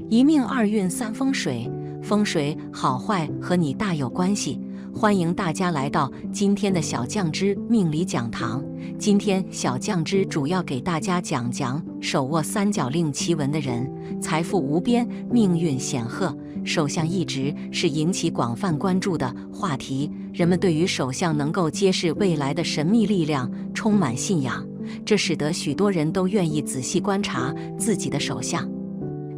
一命二运三风水，风水好坏和你大有关系。欢迎大家来到今天的小酱之命理讲堂。今天小酱之主要给大家讲手握三角令奇文的人，财富无边，命运显赫。手相一直是引起广泛关注的话题，人们对于手相能够揭示未来的神秘力量充满信仰，这使得许多人都愿意仔细观察自己的手相。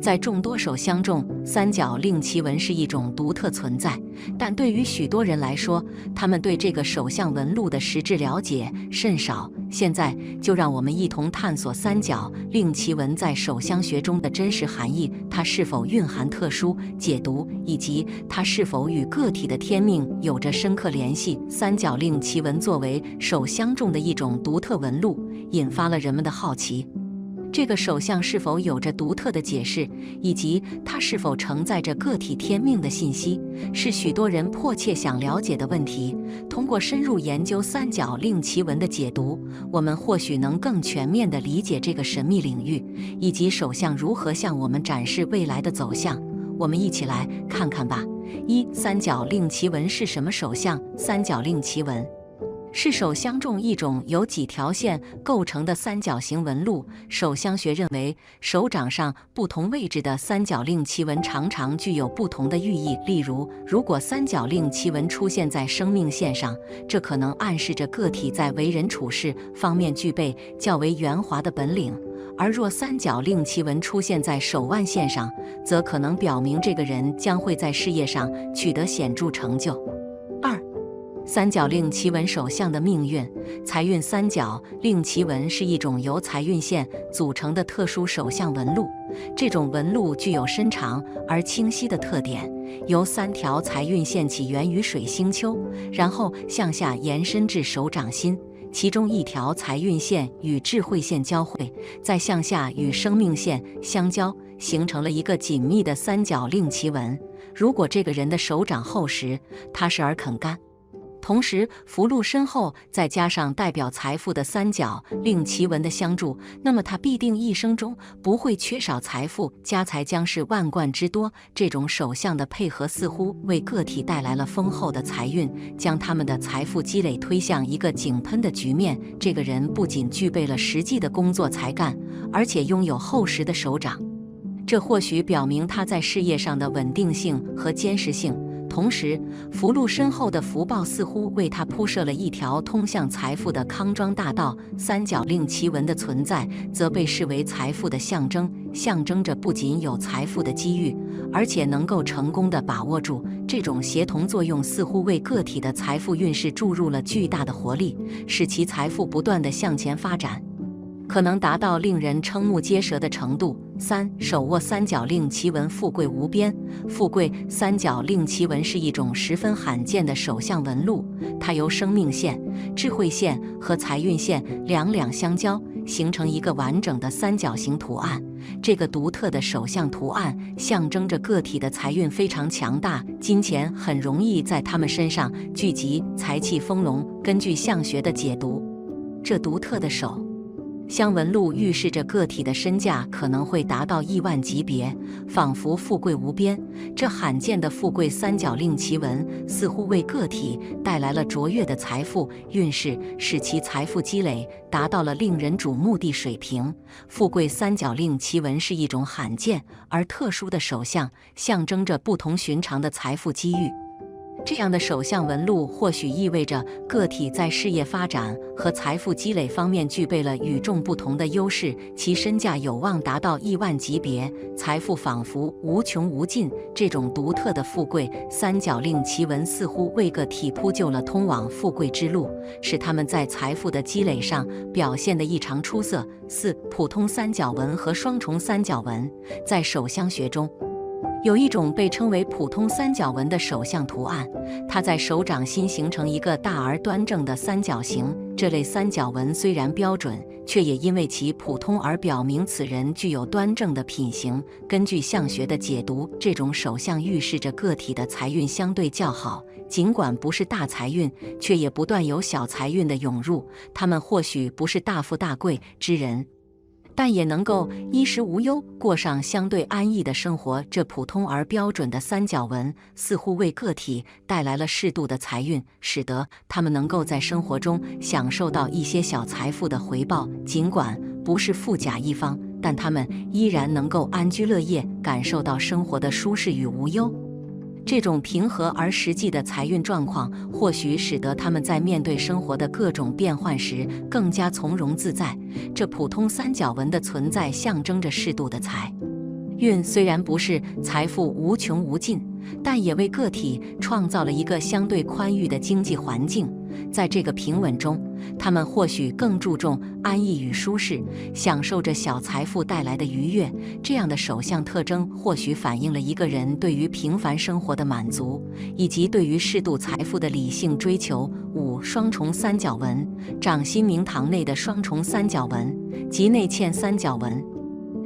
在众多手相中，三角令奇文是一种独特存在，但对于许多人来说，他们对这个手相纹路的实质了解甚少。现在就让我们一同探索三角令奇文在手相学中的真实含义，它是否蕴含特殊解读，以及它是否与个体的天命有着深刻联系。三角令奇文作为手相中的一种独特纹路，引发了人们的好奇。这个手相是否有着独特的解释，以及它是否承载着个体天命的信息，是许多人迫切想了解的问题。通过深入研究三角令奇文的解读，我们或许能更全面地理解这个神秘领域，以及手相如何向我们展示未来的走向。我们一起来看看吧。三角令奇文是什么手相？三角令奇文是手相中一种由几条线构成的三角形纹路。手相学认为，手掌上不同位置的三角令奇文常常具有不同的寓意。例如，如果三角令奇文出现在生命线上，这可能暗示着个体在为人处事方面具备较为圆滑的本领；而若三角令奇文出现在手腕线上，则可能表明这个人将会在事业上取得显著成就。三角令奇文手相的命运。财运三角令奇文是一种由财运线组成的特殊手相纹路，这种纹路具有深长而清晰的特点，由三条财运线起源于水星丘，然后向下延伸至手掌心，其中一条财运线与智慧线交汇，再向下与生命线相交，形成了一个紧密的三角令奇文。如果这个人的手掌厚实、踏实而肯干，同时福禄深厚，再加上代表财富的三角令奇文的相助，那么他必定一生中不会缺少财富，家财将是万贯之多。这种手相的配合似乎为个体带来了丰厚的财运，将他们的财富积累推向一个井喷的局面。这个人不仅具备了实际的工作才干，而且拥有厚实的手掌，这或许表明他在事业上的稳定性和坚实性。同时，福禄深厚的福报似乎为他铺设了一条通向财富的康庄大道。三角令奇文的存在则被视为财富的象征，象征着不仅有财富的机遇，而且能够成功地把握住。这种协同作用似乎为个体的财富运势注入了巨大的活力，使其财富不断地向前发展，可能达到令人瞠目结舌的程度。手握三角令奇文，富贵无边。富贵三角令奇文是一种十分罕见的手相纹路，它由生命线、智慧线和财运线两相交，形成一个完整的三角形图案。这个独特的手相图案象征着个体的财运非常强大，金钱很容易在他们身上聚集，财气丰隆。根据相学的解读，这独特的手相纹路预示着个体的身价可能会达到亿万级别，仿佛富贵无边。这罕见的富贵三角令奇文似乎为个体带来了卓越的财富运势，使其财富积累达到了令人瞩目的水平。富贵三角令奇文是一种罕见而特殊的手相，象征着不同寻常的财富机遇。这样的手相纹路或许意味着个体在事业发展和财富积累方面具备了与众不同的优势，其身价有望达到亿万级别，财富仿佛无穷无尽。这种独特的富贵三角令奇文似乎为个体铺就了通往富贵之路，使他们在财富的积累上表现得异常出色。普通三角纹和双重三角纹。在手相学中，有一种被称为普通三角纹的手相图案，它在手掌心形成一个大而端正的三角形。这类三角纹虽然标准，却也因为其普通而表明此人具有端正的品行。根据相学的解读，这种手相预示着个体的财运相对较好，尽管不是大财运，却也不断有小财运的涌入。他们或许不是大富大贵之人，但也能够衣食无忧，过上相对安逸的生活。这普通而标准的三角纹似乎为个体带来了适度的财运，使得他们能够在生活中享受到一些小财富的回报。尽管不是富甲一方，但他们依然能够安居乐业，感受到生活的舒适与无忧。这种平和而实际的财运状况，或许使得他们在面对生活的各种变幻时更加从容自在。这普通三角纹的存在象征着适度的财运，虽然不是财富无穷无尽，但也为个体创造了一个相对宽裕的经济环境。在这个平稳中，他们或许更注重安逸与舒适，享受着小财富带来的愉悦。这样的手相特征或许反映了一个人对于平凡生活的满足，以及对于适度财富的理性追求。5. 双重三角纹，掌心明堂内的双重三角纹及内嵌三角纹，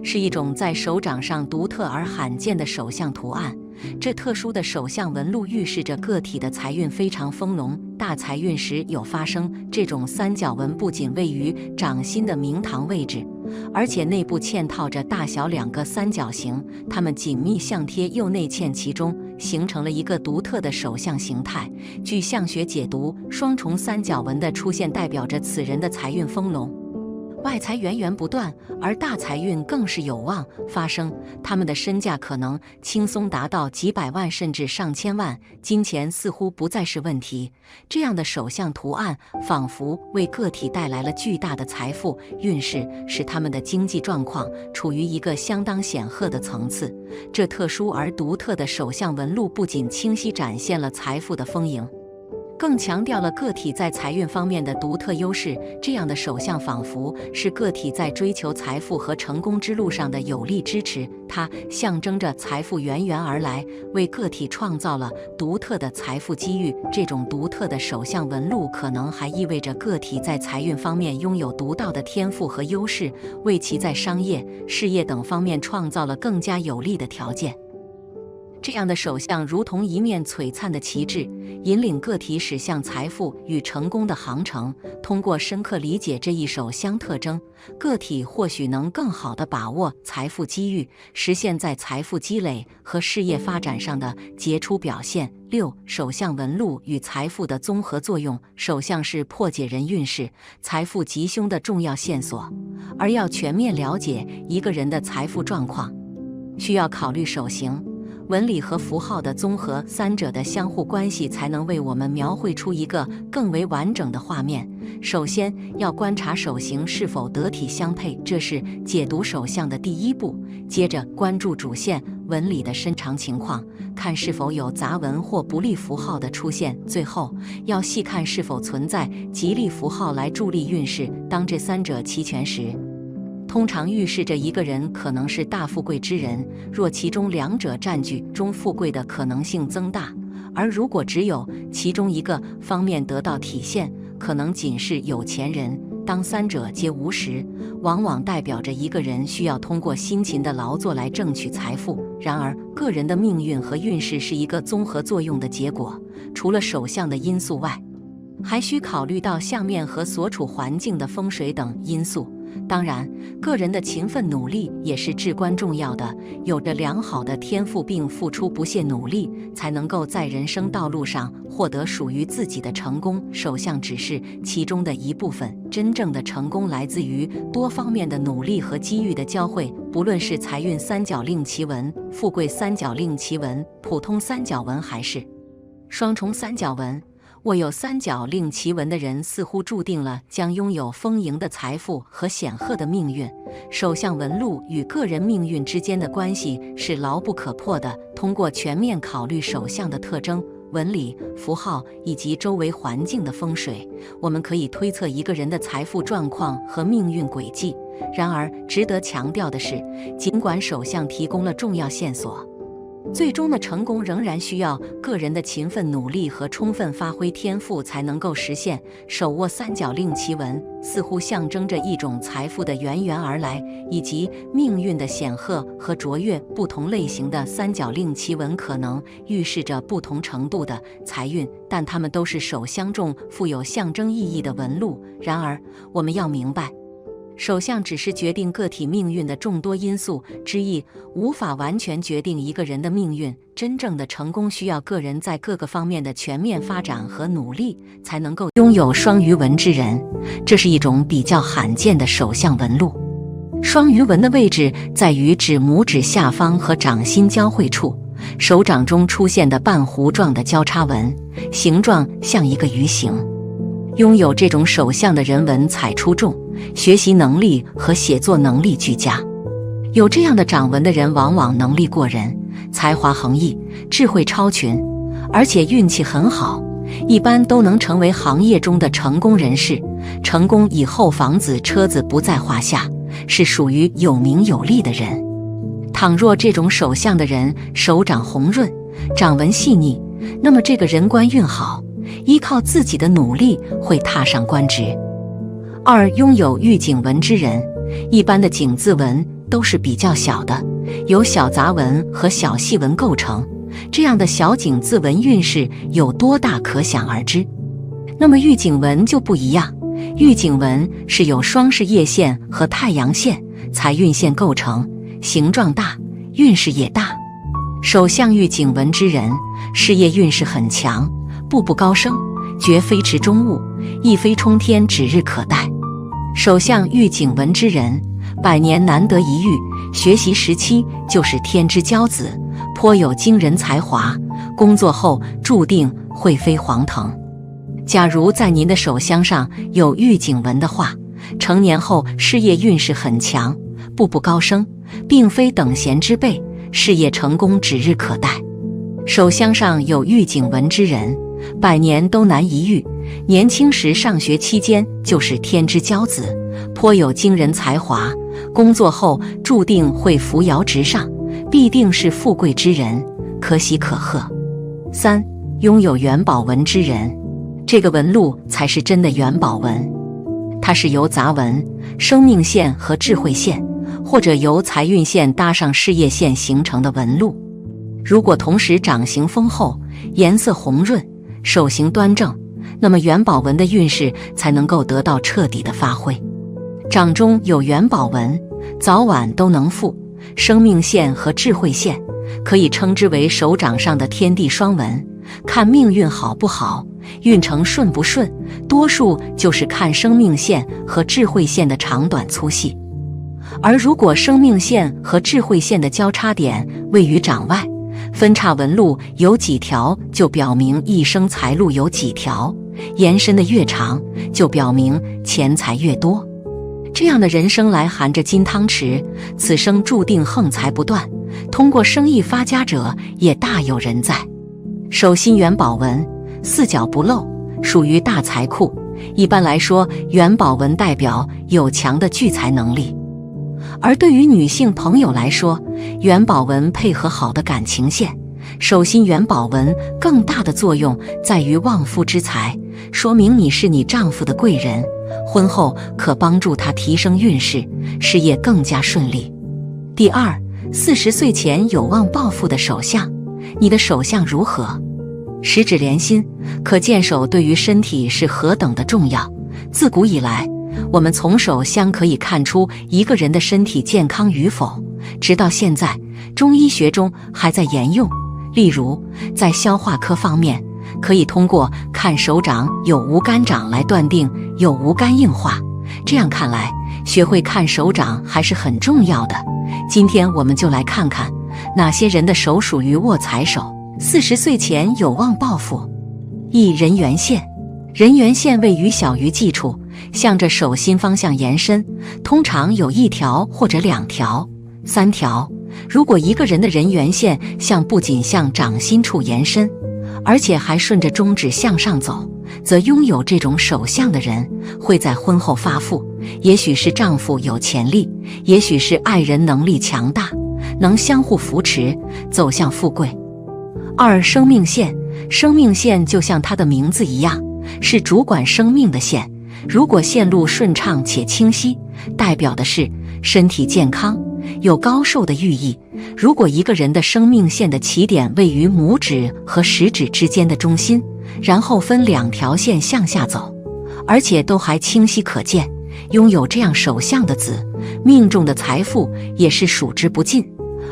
是一种在手掌上独特而罕见的手相图案。这特殊的手相纹路预示着个体的财运非常丰隆，大财运时有发生。这种三角纹不仅位于掌心的明堂位置，而且内部嵌套着大小2个三角形，它们紧密相贴又内嵌其中，形成了一个独特的手相形态。据相学解读，双重三角纹的出现代表着此人的财运丰隆，外财源源不断，而大财运更是有望发生。他们的身价可能轻松达到几百万甚至上千万，金钱似乎不再是问题。这样的手相图案仿佛为个体带来了巨大的财富运势，使他们的经济状况处于一个相当显赫的层次。这特殊而独特的手相纹路不仅清晰展现了财富的丰盈，更强调了个体在财运方面的独特优势。这样的手相仿佛是个体在追求财富和成功之路上的有力支持，它象征着财富源源而来，为个体创造了独特的财富机遇。这种独特的手相纹路可能还意味着个体在财运方面拥有独到的天赋和优势，为其在商业、事业等方面创造了更加有利的条件。这样的手相如同一面璀璨的旗帜，引领个体驶向财富与成功的航程。通过深刻理解这一手相特征，个体或许能更好地把握财富机遇，实现在财富积累和事业发展上的杰出表现。6. 手相纹路与财富的综合作用。手相是破解人运势、财富吉凶的重要线索，而要全面了解一个人的财富状况，需要考虑手型、纹理和符号的综合，三者的相互关系才能为我们描绘出一个更为完整的画面。首先要观察手型是否得体相配，这是解读手相的第一步。接着关注主线纹理的伸长情况，看是否有杂纹或不利符号的出现。最后要细看是否存在吉利符号来助力运势。当这三者齐全时，通常预示着一个人可能是大富贵之人，若其中两者占据，中富贵的可能性增大；而如果只有其中一个方面得到体现，可能仅是有钱人。当三者皆无时，往往代表着一个人需要通过辛勤的劳作来挣取财富。然而，个人的命运和运势是一个综合作用的结果，除了手相的因素外，还需考虑到相面和所处环境的风水等因素。当然，个人的勤奋努力也是至关重要的。有着良好的天赋并付出不懈努力，才能够在人生道路上获得属于自己的成功。手相只是其中的一部分，真正的成功来自于多方面的努力和机遇的交汇。不论是财运三角令旗纹、富贵三角令旗纹、普通三角纹还是双重三角纹，握有三角令旗纹的人似乎注定了将拥有丰盈的财富和显赫的命运。手相纹路与个人命运之间的关系是牢不可破的。通过全面考虑手相的特征、纹理、符号以及周围环境的风水，我们可以推测一个人的财富状况和命运轨迹。然而，值得强调的是，尽管手相提供了重要线索，最终的成功仍然需要个人的勤奋努力和充分发挥天赋才能够实现。手握三角令旗纹似乎象征着一种财富的源源而来，以及命运的显赫和卓越。不同类型的三角令旗纹可能预示着不同程度的财运，但它们都是手相中富有象征意义的纹路。然而，我们要明白，手相只是决定个体命运的众多因素之一，无法完全决定一个人的命运。真正的成功需要个人在各个方面的全面发展和努力，才能够拥有双鱼纹之人。这是一种比较罕见的手相纹路。双鱼纹的位置在于指拇指下方和掌心交汇处，手掌中出现的半弧状的交叉纹，形状像一个鱼形。拥有这种手相的人文采出众，学习能力和写作能力俱佳。有这样的掌纹的人往往能力过人，才华横溢，智慧超群，而且运气很好，一般都能成为行业中的成功人士。成功以后，房子车子不在话下，是属于有名有利的人。倘若这种手相的人手掌红润，掌纹细腻，那么这个人官运好，依靠自己的努力会踏上官职。二、拥有玉颈纹之人，一般的颈字纹都是比较小的，由小杂纹和小细纹构成，这样的小颈字纹运势有多大可想而知。那么玉颈纹就不一样，玉颈纹是由双事业线和太阳线、财运线构成，形状大，运势也大。手相玉颈纹之人，事业运势很强，步步高升，绝非池中物，一飞冲天，指日可待。手相玉颈纹之人，百年难得一遇，学习时期就是天之骄子，颇有惊人才华，工作后注定会飞黄腾。假如在您的手相上有玉颈纹的话，成年后事业运势很强，步步高升，并非等闲之辈，事业成功指日可待。手相上有玉颈纹之人，百年都难一遇，年轻时上学期间就是天之骄子，颇有惊人才华，工作后注定会扶摇直上，必定是富贵之人，可喜可贺。三、拥有元宝纹之人，这个纹路才是真的元宝纹，它是由杂纹、生命线和智慧线，或者由财运线搭上事业线形成的纹路。如果同时掌形丰厚，颜色红润，手型端正，那么元宝纹的运势才能够得到彻底的发挥。掌中有元宝纹，早晚都能富，生命线和智慧线可以称之为手掌上的天地双纹。看命运好不好，运程顺不顺，多数就是看生命线和智慧线的长短粗细。而如果生命线和智慧线的交叉点位于掌外，分叉纹路有几条，就表明一生财路有几条，延伸的越长，就表明钱财越多。这样的人生来含着金汤匙，此生注定横财不断，通过生意发家者也大有人在。手心元宝纹，四角不漏，属于大财库。一般来说，元宝纹代表有强的聚财能力。而对于女性朋友来说，元宝纹配合好的感情线，手心元宝纹更大的作用在于旺夫之财，说明你是你丈夫的贵人，婚后可帮助他提升运势，事业更加顺利。第二，40岁前有望暴富的手相，你的手相如何？十指连心，可见手对于身体是何等的重要。自古以来，我们从手相可以看出一个人的身体健康与否，直到现在，中医学中还在沿用。例如，在消化科方面，可以通过看手掌有无肝掌来断定有无肝硬化。这样看来，学会看手掌还是很重要的。今天我们就来看看哪些人的手属于卧财手，40岁前有望暴富。一、人缘线。人缘线位于小鱼际处，向着手心方向延伸，通常有1条或者2条、3条。如果一个人的人缘线不仅向掌心处延伸，而且还顺着中指向上走，则拥有这种手相的人会在婚后发富，也许是丈夫有潜力，也许是爱人能力强大，能相互扶持，走向富贵。二、生命线。生命线就像它的名字一样，是主管生命的线。如果线路顺畅且清晰，代表的是身体健康，有高寿的寓意。如果一个人的生命线的起点位于拇指和食指之间的中心，然后分2条线向下走，而且都还清晰可见，拥有这样手相的子，命中的财富也是数之不尽，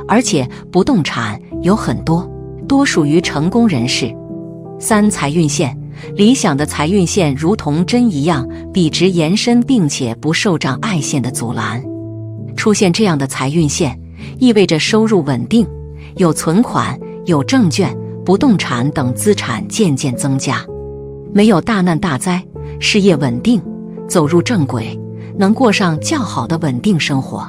而且不动产有很多，多属于成功人士。3、财运线。理想的财运线如同针一样笔直延伸，并且不受障碍线的阻拦。出现这样的财运线，意味着收入稳定，有存款、有证券、不动产等资产渐渐增加，没有大难大灾，事业稳定，走入正轨，能过上较好的稳定生活。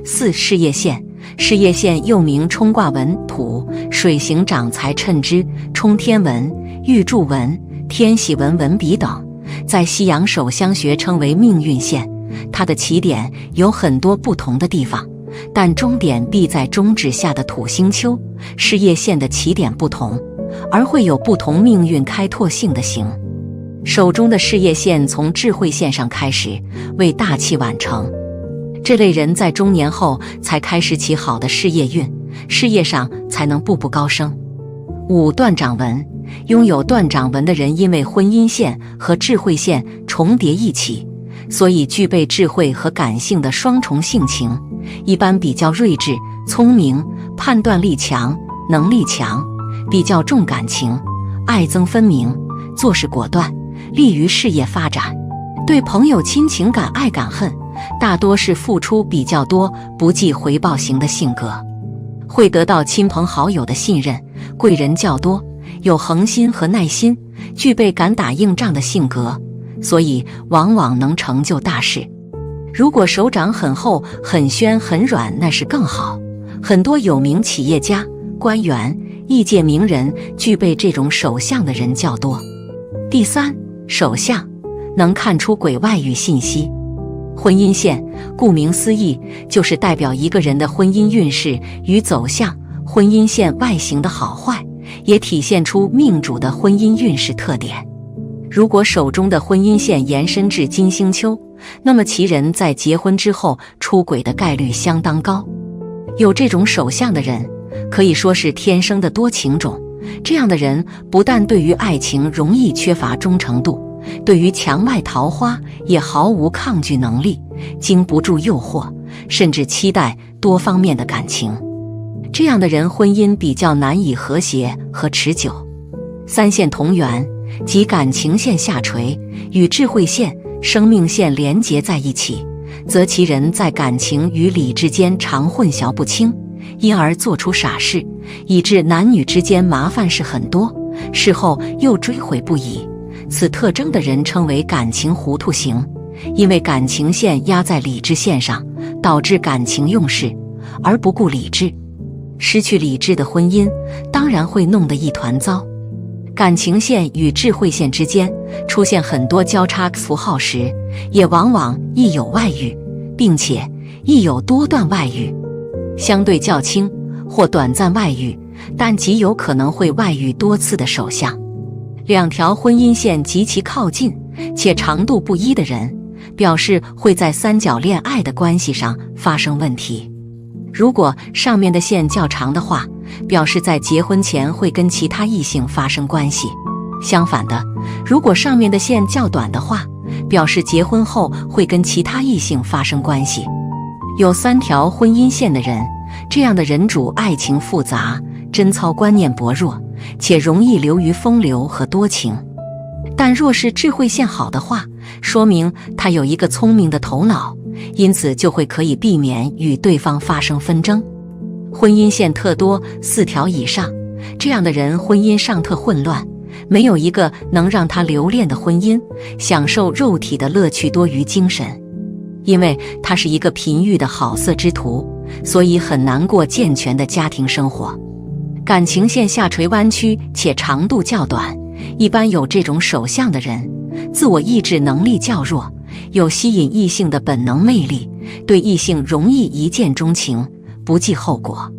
4、事业线。事业线又名冲卦纹、土、水行长财称之，冲天纹、玉柱纹、天喜纹、纹笔等，在西洋手相学称为命运线。它的起点有很多不同的地方，但终点必在中指下的土星丘。事业线的起点不同，而会有不同命运开拓性的形。手中的事业线从智慧线上开始，为大器晚成。这类人在中年后才开始起好的事业运，事业上才能步步高升。5、断掌纹。拥有断掌纹的人，因为婚姻线和智慧线重叠一起，所以具备智慧和感性的双重性情，一般比较睿智、聪明，判断力强，能力强，比较重感情，爱憎分明，做事果断，利于事业发展。对朋友亲情敢爱敢恨，大多是付出比较多，不计回报型的性格，会得到亲朋好友的信任，贵人较多，有恒心和耐心，具备敢打硬仗的性格，所以往往能成就大事。如果手掌很厚、很宣、很软，那是更好。很多有名企业家、官员、业界名人具备这种手相的人较多。第3，手相能看出轨外遇信息。婚姻线顾名思义，就是代表一个人的婚姻运势与走向。婚姻线外形的好坏，也体现出命主的婚姻运势特点。如果手中的婚姻线延伸至金星丘，那么其人在结婚之后出轨的概率相当高。有这种手相的人，可以说是天生的多情种。这样的人不但对于爱情容易缺乏忠诚度，对于墙外桃花也毫无抗拒能力，经不住诱惑，甚至期待多方面的感情。这样的人婚姻比较难以和谐和持久。3线同源，即感情线下垂，与智慧线、生命线连结在一起，则其人在感情与理之间常混淆不清，因而做出傻事，以致男女之间麻烦事很多，事后又追悔不已。此特征的人称为感情糊涂型，因为感情线压在理智线上，导致感情用事而不顾理智。失去理智的婚姻当然会弄得一团糟。感情线与智慧线之间出现很多交叉符号时，也往往亦有外遇，并且亦有多段外遇。相对较轻或短暂外遇，但极有可能会外遇多次的手相。2条婚姻线极其靠近且长度不一的人，表示会在三角恋爱的关系上发生问题。如果上面的线较长的话，表示在结婚前会跟其他异性发生关系。相反的，如果上面的线较短的话，表示结婚后会跟其他异性发生关系。有3条婚姻线的人，这样的人主爱情复杂，贞操观念薄弱，且容易流于风流和多情。但若是智慧线好的话，说明他有一个聪明的头脑，因此就会可以避免与对方发生纷争。婚姻线特多4条以上，这样的人婚姻上特混乱，没有一个能让他留恋的婚姻，享受肉体的乐趣多于精神。因为他是一个频欲的好色之徒，所以很难过健全的家庭生活。感情线下垂弯曲且长度较短，一般有这种手相的人，自我意志能力较弱，有吸引异性的本能魅力，对异性容易一见钟情，不计后果。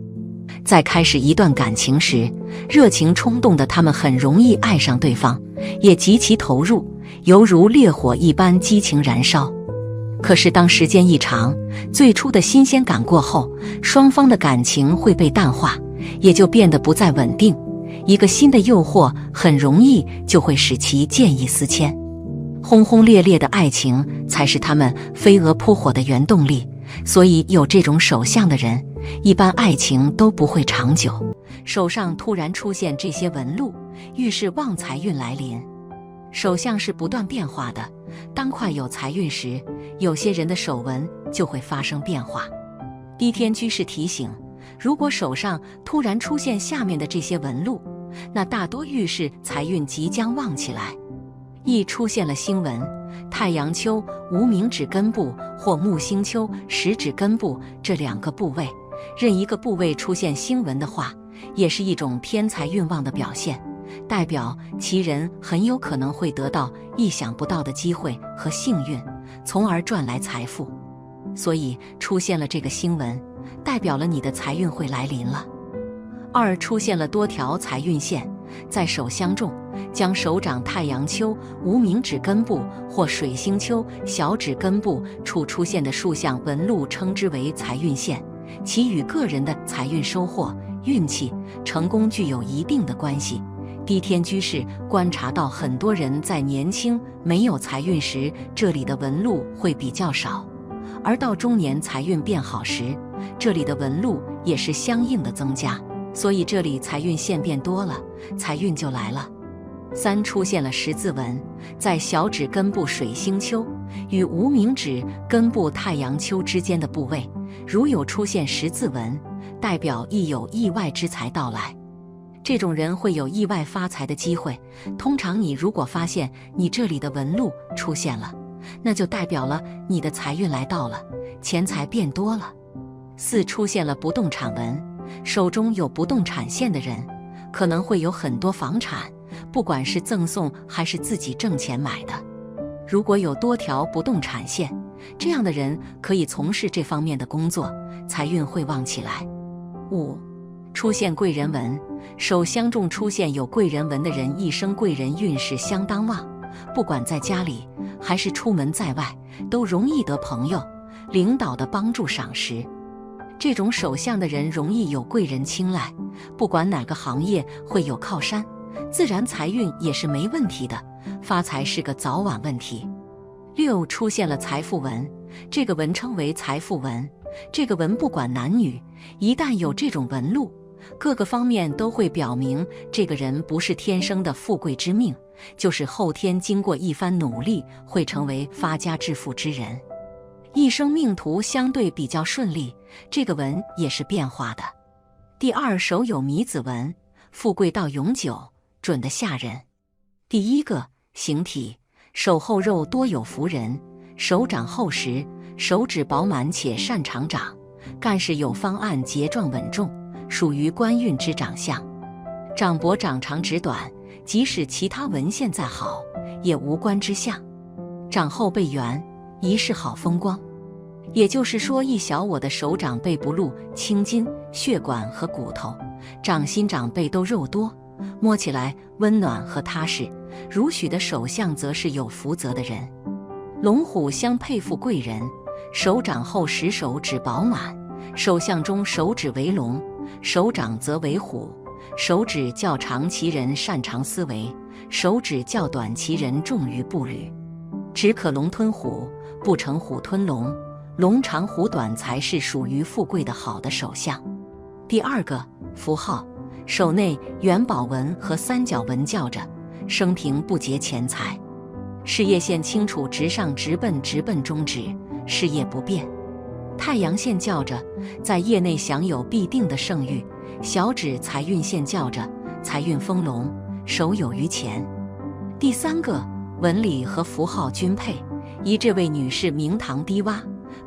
在开始一段感情时，热情冲动的他们很容易爱上对方，也极其投入，犹如烈火一般激情燃烧。可是当时间一长，最初的新鲜感过后，双方的感情会被淡化，也就变得不再稳定。一个新的诱惑很容易就会使其见异思迁。轰轰烈烈的爱情才是他们飞蛾扑火的原动力。所以有这种手相的人，一般爱情都不会长久。手上突然出现这些纹路，预示旺财运来临。手相是不断变化的，当快有财运时，有些人的手纹就会发生变化。地天居士提醒，如果手上突然出现下面的这些纹路，那大多预示财运即将旺起来。一出现了星纹，太阳丘、无名指根部或木星丘、食指根部这2个部位，任一个部位出现星纹的话，也是一种天财运旺的表现，代表其人很有可能会得到意想不到的机会和幸运，从而赚来财富。所以出现了这个星纹，代表了你的财运会来临了。2出现了多条财运线，在手相中，将手掌太阳丘、无名指根部或水星丘、小指根部处出现的数项纹路称之为财运线，其与个人的财运收获、运气、成功具有一定的关系。地天居士观察到，很多人在年轻没有财运时，这里的纹路会比较少，而到中年财运变好时，这里的纹路也是相应的增加。所以这里财运线变多了，财运就来了。3出现了十字纹，在小指根部水星丘与无名指根部太阳丘之间的部位，如有出现十字纹，代表亦有意外之财到来。这种人会有意外发财的机会。通常你如果发现你这里的纹路出现了，那就代表了你的财运来到了，钱财变多了。4出现了不动产纹，手中有不动产线的人，可能会有很多房产，不管是赠送还是自己挣钱买的。如果有多条不动产线，这样的人可以从事这方面的工作，财运会旺起来。5出现贵人纹，手相中出现有贵人纹的人，一生贵人运势相当旺，不管在家里还是出门在外，都容易得朋友、领导的帮助赏识。这种手相的人容易有贵人青睐，不管哪个行业会有靠山，自然财运也是没问题的，发财是个早晚问题。6出现了财富纹，这个纹称为财富纹，这个纹不管男女，一旦有这种纹路，各个方面都会表明这个人不是天生的富贵之命，就是后天经过一番努力会成为发家致富之人。一生命途相对比较顺利，这个纹也是变化的。第2手有米子纹，富贵到永久，准得吓人。第1个形体，手后肉多有福人，手掌厚实，手指饱满且擅长掌，干事有方案，节状稳重，属于官运之长相。掌脖长长指短，即使其他纹线再好，也无官之相。掌后背圆，一世好风光。也就是说，一小我的手掌背不露青筋、血管和骨头，掌心掌背都肉多，摸起来温暖和踏实。如许的手相则是有福泽的人。龙虎相配富贵人，手掌厚实，手指饱满。手相中手指为龙，手掌则为虎。手指较长其人擅长思维，手指较短其人重于步履。只可龙吞虎，不成虎吞龙。龙长虎短才是属于富贵的好的手相。第2个符号，手内元宝纹和三角纹校着，生平不劫钱财。事业线清楚直上直奔中指，事业不变。太阳线校着，在业内享有必定的盛誉。小指财运线校着，财运丰隆，手有余钱。第3个纹理和符号均配，宜这位女士明堂低洼，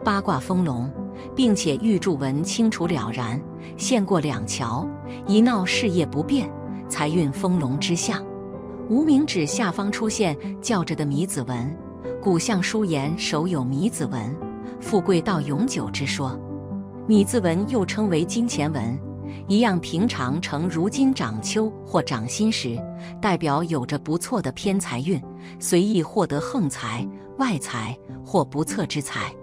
八卦丰隆，并且玉柱纹清楚了然，线过两桥，一闹事业不变，财运丰隆之象。无名指下方出现校着的米子纹，古相书言手有米子纹，富贵到永久之说。米字纹又称为金钱纹，一样平常呈如今掌丘或掌心时，代表有着不错的偏财运，随意获得横财、外财或不测之财。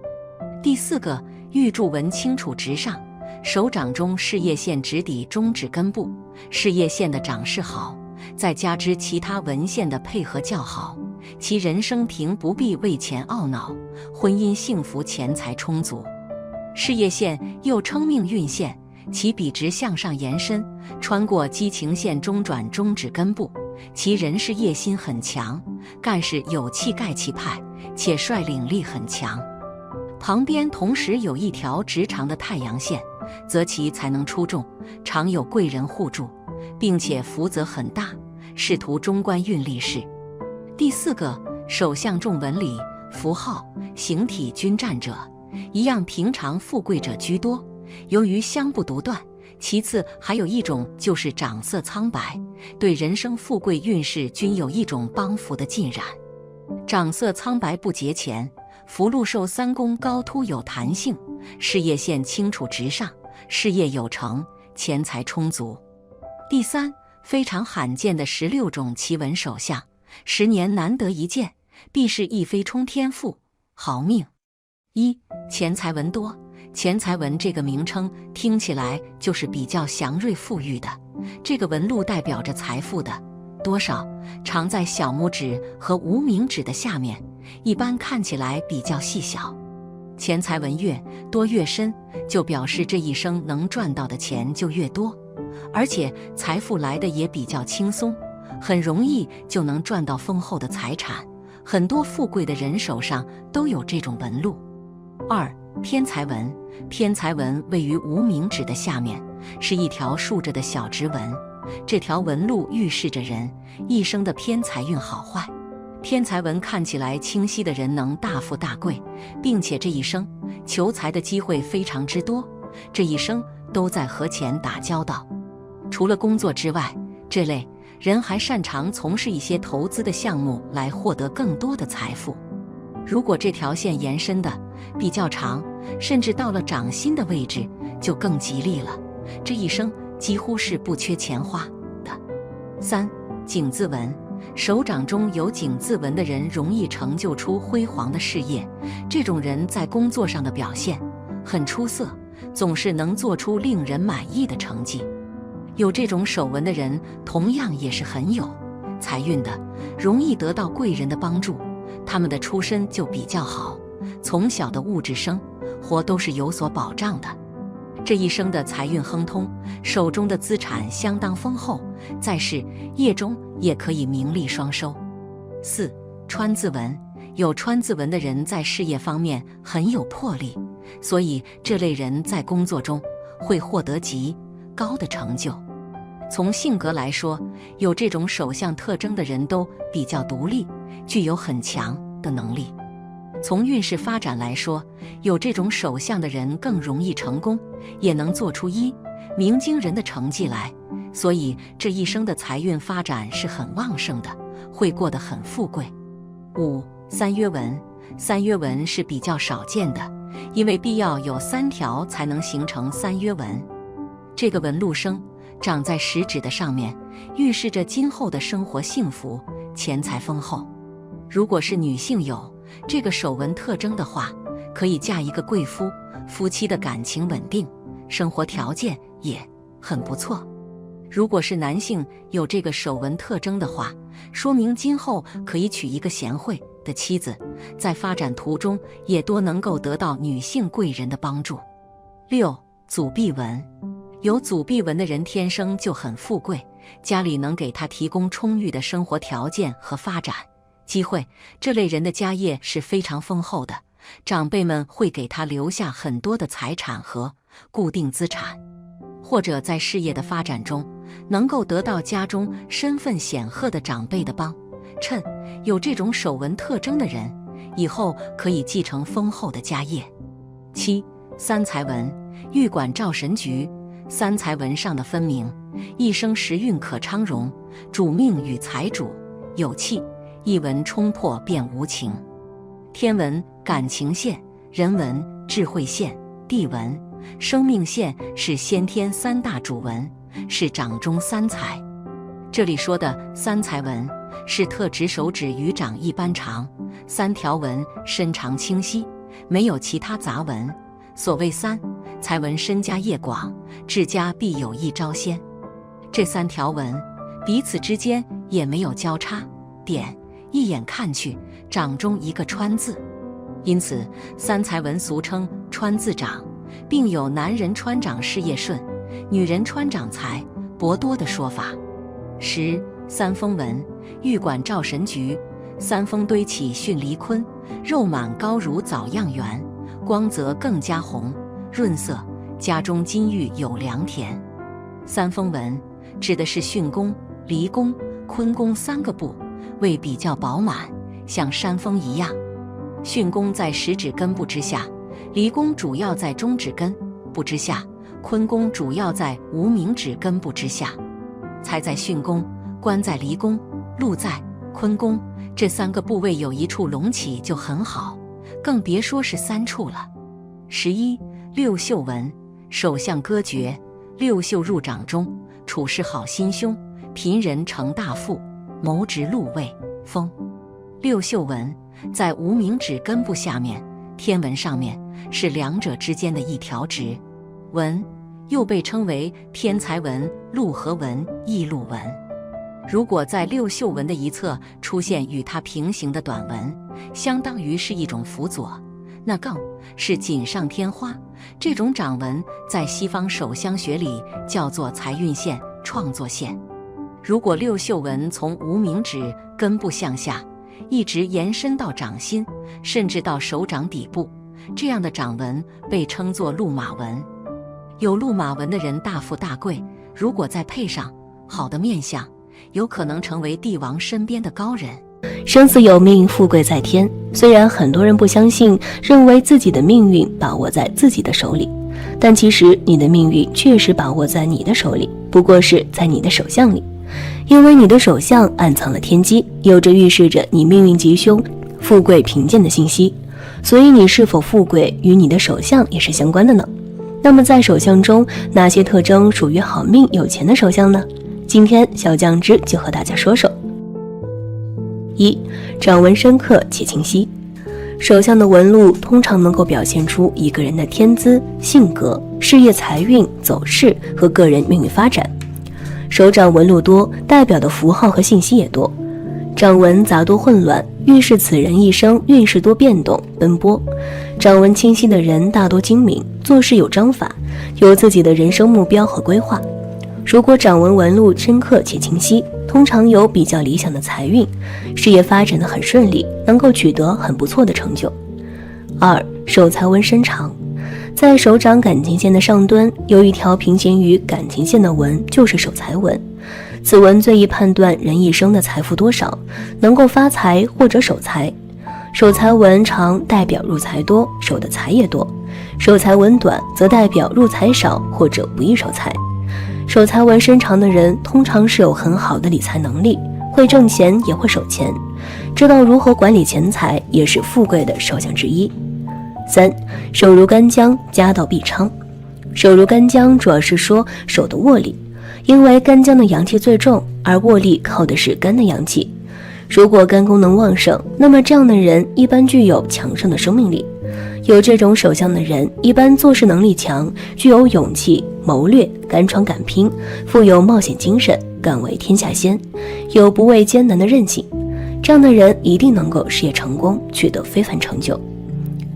第4个玉柱纹清楚直上，手掌中事业线直抵中指根部，事业线的长势好，再加之其他纹线的配合较好，其人生平不必为钱懊恼，婚姻幸福，钱财充足。事业线又称命运线，其笔直向上延伸，穿过激情线中转中指根部，其人事业心很强，干事有气概气派，且率领力很强。旁边同时有一条直长的太阳线，则其才能出众，常有贵人护助，并且福泽很大，仕途中官运利势。第4个，手相重纹理，符号、形体均占者，一样平常富贵者居多，由于相不独断。其次还有一种就是长色苍白，对人生富贵运势均有一种帮扶的浸染。长色苍白不节前，福禄寿3宫高凸有弹性，事业线清楚直上，事业有成，钱财充足。第3，非常罕见的16种奇纹手相，10年难得一见，必是一飞冲天赋，好命。1. 钱财纹多。钱财纹这个名称听起来就是比较祥瑞富裕的，这个纹路代表着财富的多少，常在小拇指和无名指的下面，一般看起来比较细小。钱财纹越多越深，就表示这一生能赚到的钱就越多，而且财富来的也比较轻松，很容易就能赚到丰厚的财产。很多富贵的人手上都有这种纹路。2. 偏财纹。偏财纹位于无名指的下面，是一条竖着的小直纹，这条纹路预示着人一生的偏财运好坏。偏财纹看起来清晰的人能大富大贵，并且这一生求财的机会非常之多，这一生都在和钱打交道。除了工作之外，这类人还擅长从事一些投资的项目来获得更多的财富。如果这条线延伸的比较长，甚至到了掌心的位置，就更吉利了，这一生几乎是不缺钱花的。3. 井字纹。手掌中有井字纹的人容易成就出辉煌的事业，这种人在工作上的表现很出色，总是能做出令人满意的成绩。有这种手纹的人同样也是很有财运的，容易得到贵人的帮助，他们的出身就比较好，从小的物质生活都是有所保障的，这一生的财运亨通，手中的资产相当丰厚，在事业中也可以名利双收。4. 川字纹。有川字纹的人在事业方面很有魄力，所以这类人在工作中会获得极高的成就。从性格来说，有这种手相特征的人都比较独立，具有很强的能力。从运势发展来说，有这种手相的人更容易成功，也能做出一鸣惊人的成绩来，所以这一生的财运发展是很旺盛的，会过得很富贵。5. 三约纹。三约纹是比较少见的，因为必要有3条才能形成三约纹。这个纹路生长在食指的上面，预示着今后的生活幸福，钱财丰厚。如果是女性有这个手纹特征的话，可以嫁一个贵夫，夫妻的感情稳定，生活条件也很不错。如果是男性有这个手纹特征的话，说明今后可以娶一个贤惠的妻子，在发展途中也多能够得到女性贵人的帮助。6. 祖臂纹。有祖臂纹的人天生就很富贵，家里能给他提供充裕的生活条件和发展机会，这类人的家业是非常丰厚的，长辈们会给他留下很多的财产和固定资产，或者在事业的发展中能够得到家中身份显赫的长辈的帮衬。有这种手纹特征的人以后可以继承丰厚的家业。7. 三财纹。玉管照神局。三财纹上的分明，一生时运可昌荣，主命与财主有气，一纹冲破便无情。天纹感情线，人纹智慧线，地纹生命线，是先天3大主纹，是掌中3财。这里说的三财纹是特指手指与掌一般长，3条纹身长清晰，没有其他杂纹。所谓3财纹，身家业广，治家必有一招先。这3条纹彼此之间也没有交叉点，一眼看去，掌中一个川字，因此三才文俗称川字掌，并有男人川掌事业顺，女人川掌财帛多的说法。10. 三峰纹，玉管照神局，三峰堆起巽离坤，肉满高如枣样圆，光泽更加红润色，家中金玉有良田。三峰纹指的是巽宫、离宫、坤宫3个部位比较饱满，像山峰一样。巽宫在食指根部之下，离宫主要在中指根部之下，坤宫主要在无名指根部之下。财在巽宫，官在离宫，禄在坤宫，这3个部位有一处隆起就很好，更别说是3处了。11. 六宿纹，手相歌诀，六宿入掌中，处事好心胸，贫人成大富，谋职禄位丰。六宿纹在无名指根部下面，天纹上面，是两者之间的一条直纹，又被称为天才纹、禄合纹、异禄纹。如果在六宿纹的一侧出现与它平行的短纹，相当于是一种辅佐，那更是锦上添花。这种掌纹在西方手相学里叫做财运线、创作线。如果六宿纹从无名指根部向下，一直延伸到掌心，甚至到手掌底部，这样的掌纹被称作禄马纹。有禄马纹的人大富大贵，如果再配上好的面相，有可能成为帝王身边的高人。生死有命，富贵在天。虽然很多人不相信，认为自己的命运把握在自己的手里，但其实你的命运确实把握在你的手里，不过是在你的手相里。因为你的手相暗藏了天机，有着预示着你命运吉凶、富贵贫贱的信息，所以你是否富贵与你的手相也是相关的呢？那么在手相中，哪些特征属于好命有钱的手相呢？今天小酱汁就和大家说说。1. 掌纹深刻且清晰。手相的纹路通常能够表现出一个人的天资、性格、事业财运、走势和个人命运发展。手掌纹路多，代表的符号和信息也多。掌纹杂多混乱，预示此人一生运势多变动奔波。掌纹清晰的人大多精明，做事有章法，有自己的人生目标和规划。如果掌纹纹路深刻且清晰，通常有比较理想的财运，事业发展得很顺利，能够取得很不错的成就。2. 手财纹深长。在手掌感情线的上端有一条平行于感情线的纹，就是手财纹。此纹最易判断人一生的财富多少，能够发财或者守财。手财纹长代表入财多，守的财也多；手财纹短则代表入财少或者不易守财。手财纹深长的人通常是有很好的理财能力，会挣钱也会守钱，知道如何管理钱财，也是富贵的手相之一。3. 手如干将，家道必昌。手如干将主要是说手的握力，因为干将的阳气最重，而握力靠的是肝的阳气。如果肝功能旺盛，那么这样的人一般具有强盛的生命力。有这种手相的人一般做事能力强，具有勇气、谋略，敢闯敢拼，富有冒险精神，敢为天下先，有不畏艰难的韧性。这样的人一定能够事业成功，取得非凡成就。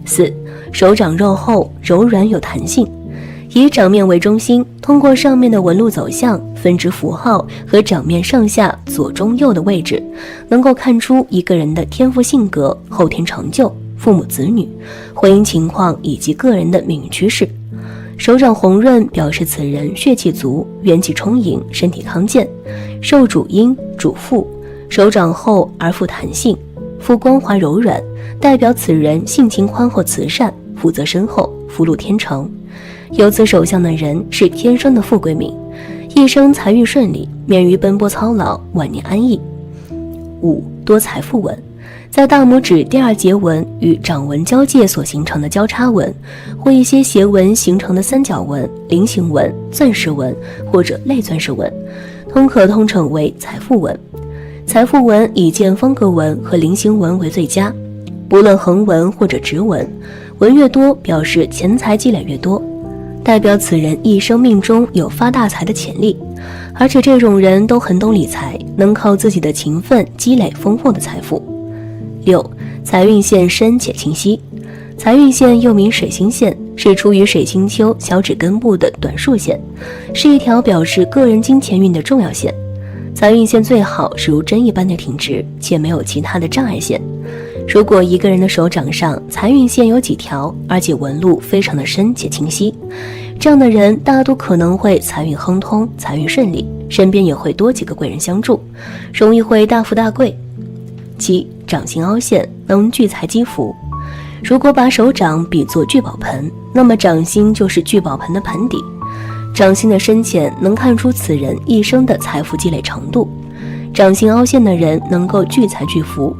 4. 手掌肉厚，柔软有弹性。以掌面为中心，通过上面的纹路走向、分支符号和掌面上下左中右的位置，能够看出一个人的天赋性格、后天成就、父母子女、婚姻情况以及个人的命运趋势。手掌红润表示此人血气足，元气充盈，身体康健。受主阴主腹，手掌厚而富弹性，富光滑柔软，代表此人性情宽厚慈善，福泽深厚，福禄天成。有此手相的人是天生的富贵命，一生财运顺利，免于奔波操劳，晚年安逸。5. 多财富纹。在大拇指第2节纹与掌纹交界所形成的交叉纹，或一些斜纹形成的三角纹、菱形纹、钻石纹或者类钻石纹，可通称为财富纹。财富纹以见方格纹和菱形纹为最佳，不论横纹或者直纹，纹越多表示钱财积累越多，代表此人一生命中有发大财的潜力，而且这种人都很懂理财，能靠自己的勤奋积累丰厚的财富。6. 财运线深且清晰。财运线又名水星线，是出于水星丘小指根部的短竖线，是一条表示个人金钱运的重要线。财运线最好是如针一般的挺直，且没有其他的障碍线。如果一个人的手掌上财运线有几条，而且纹路非常的深且清晰，这样的人大多可能会财运亨通，财运顺利，身边也会多几个贵人相助，容易会大富大贵。7. 掌心凹陷，能聚财积福。如果把手掌比作聚宝盆，那么掌心就是聚宝盆的盆底。掌心的深浅能看出此人一生的财富积累程度。掌心凹陷的人能够聚财聚福，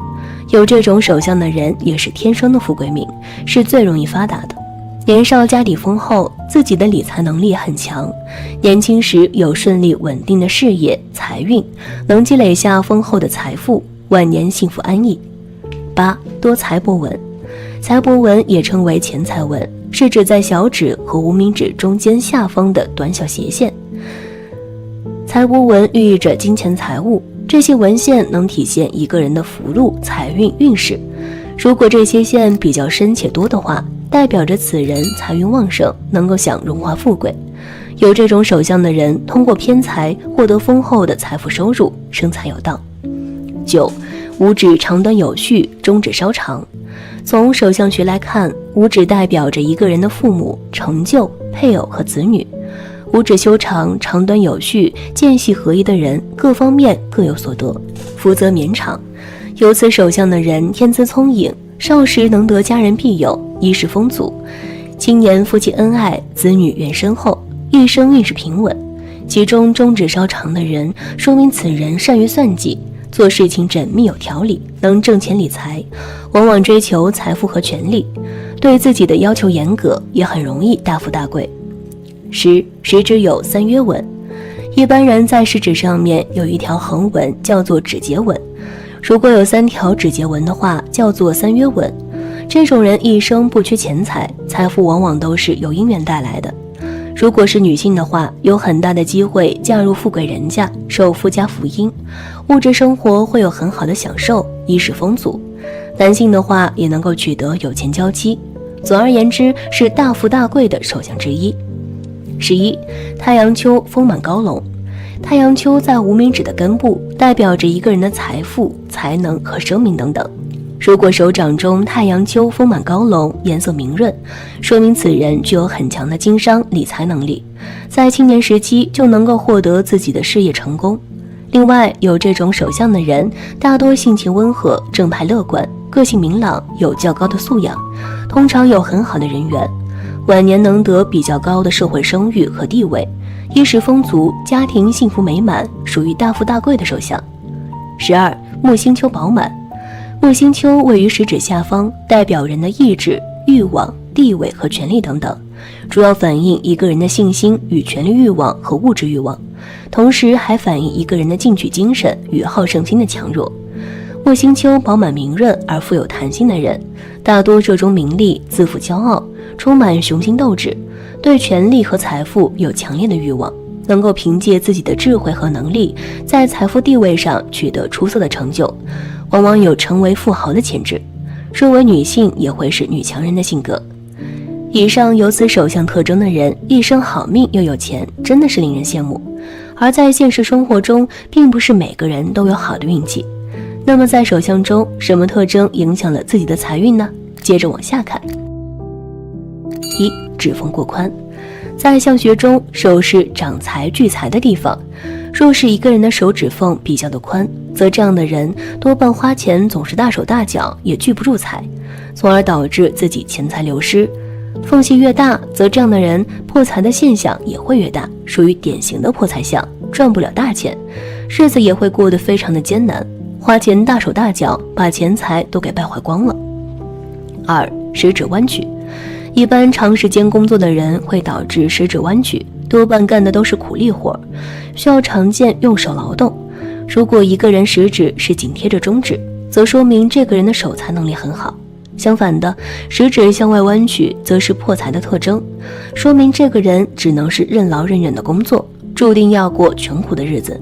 有这种手相的人也是天生的富贵命，是最容易发达的。年少家底丰厚，自己的理财能力很强，年轻时有顺利稳定的事业财运，能积累下丰厚的财富，晚年幸福安逸。8. 多财帛纹。财帛纹也称为钱财纹，是指在小指和无名指中间下方的短小斜线。财帛纹寓意着金钱财物，这些纹线能体现一个人的福禄财运运势。如果这些线比较深且多的话，代表着此人财运旺盛，能够享荣华富贵。有这种手相的人，通过偏财获得丰厚的财富收入，生财有道。9. 五指长短有序，中指稍长。从手相学来看，五指代表着一个人的父母、成就、配偶和子女。五指修长，长短有序，间隙合一的人，各方面各有所得，福泽绵长。有此手相的人，天资聪颖，少时能得家人庇佑，衣食丰足，青年夫妻恩爱，子女缘深厚，一生运势平稳。其中中指稍长的人，说明此人善于算计，做事情缜密有条理，能挣钱理财，往往追求财富和权力，对自己的要求严格，也很容易大富大贵。10. 食指有3约纹。一般人在食指上面有一条横纹，叫做指节纹，如果有3条指节纹的话，叫做3约纹。这种人一生不缺钱财，财富往往都是由姻缘带来的。如果是女性的话，有很大的机会嫁入富贵人家，受夫家福荫，物质生活会有很好的享受，衣食丰足。男性的话，也能够取得有钱娇妻。总而言之，是大富大贵的手相之一。11. 太阳丘丰满高隆。太阳丘在无名指的根部，代表着一个人的财富、才能和生命等等。如果手掌中太阳丘丰满高隆，颜色明润，说明此人具有很强的经商理财能力，在青年时期就能够获得自己的事业成功。另外，有这种手相的人，大多性情温和、正派乐观，个性明朗，有较高的素养，通常有很好的人缘，晚年能得比较高的社会声誉和地位，衣食丰足，家庭幸福美满，属于大富大贵的手相。12. 木星丘饱满。木星丘位于食指下方，代表人的意志、欲望、地位和权力等等，主要反映一个人的信心与权力欲望和物质欲望，同时还反映一个人的进取精神与好胜心的强弱。木星丘饱满明润而富有弹性的人，大多热衷名利，自负骄傲，充满雄心斗志，对权力和财富有强烈的欲望，能够凭借自己的智慧和能力，在财富地位上取得出色的成就，往往有成为富豪的潜质。若为女性，也会是女强人的性格。以上有此手相特征的人，一生好命又有钱，真的是令人羡慕。而在现实生活中，并不是每个人都有好的运气。那么在手相中，什么特征影响了自己的财运呢？接着往下看。1. 指缝过宽。在相学中，手是长财聚财的地方，若是一个人的手指缝比较的宽，则这样的人多半花钱总是大手大脚，也聚不住财，从而导致自己钱财流失。缝隙越大，则这样的人破财的现象也会越大，属于典型的破财相，赚不了大钱，日子也会过得非常的艰难，花钱大手大脚，把钱财都给败坏光了。2. 食指弯曲。一般长时间工作的人会导致食指弯曲，多半干的都是苦力活，需要常见用手劳动。如果一个人食指是紧贴着中指，则说明这个人的守财能力很好。相反的，食指向外弯曲，则是破财的特征，说明这个人只能是任劳任怨的工作，注定要过穷苦的日子。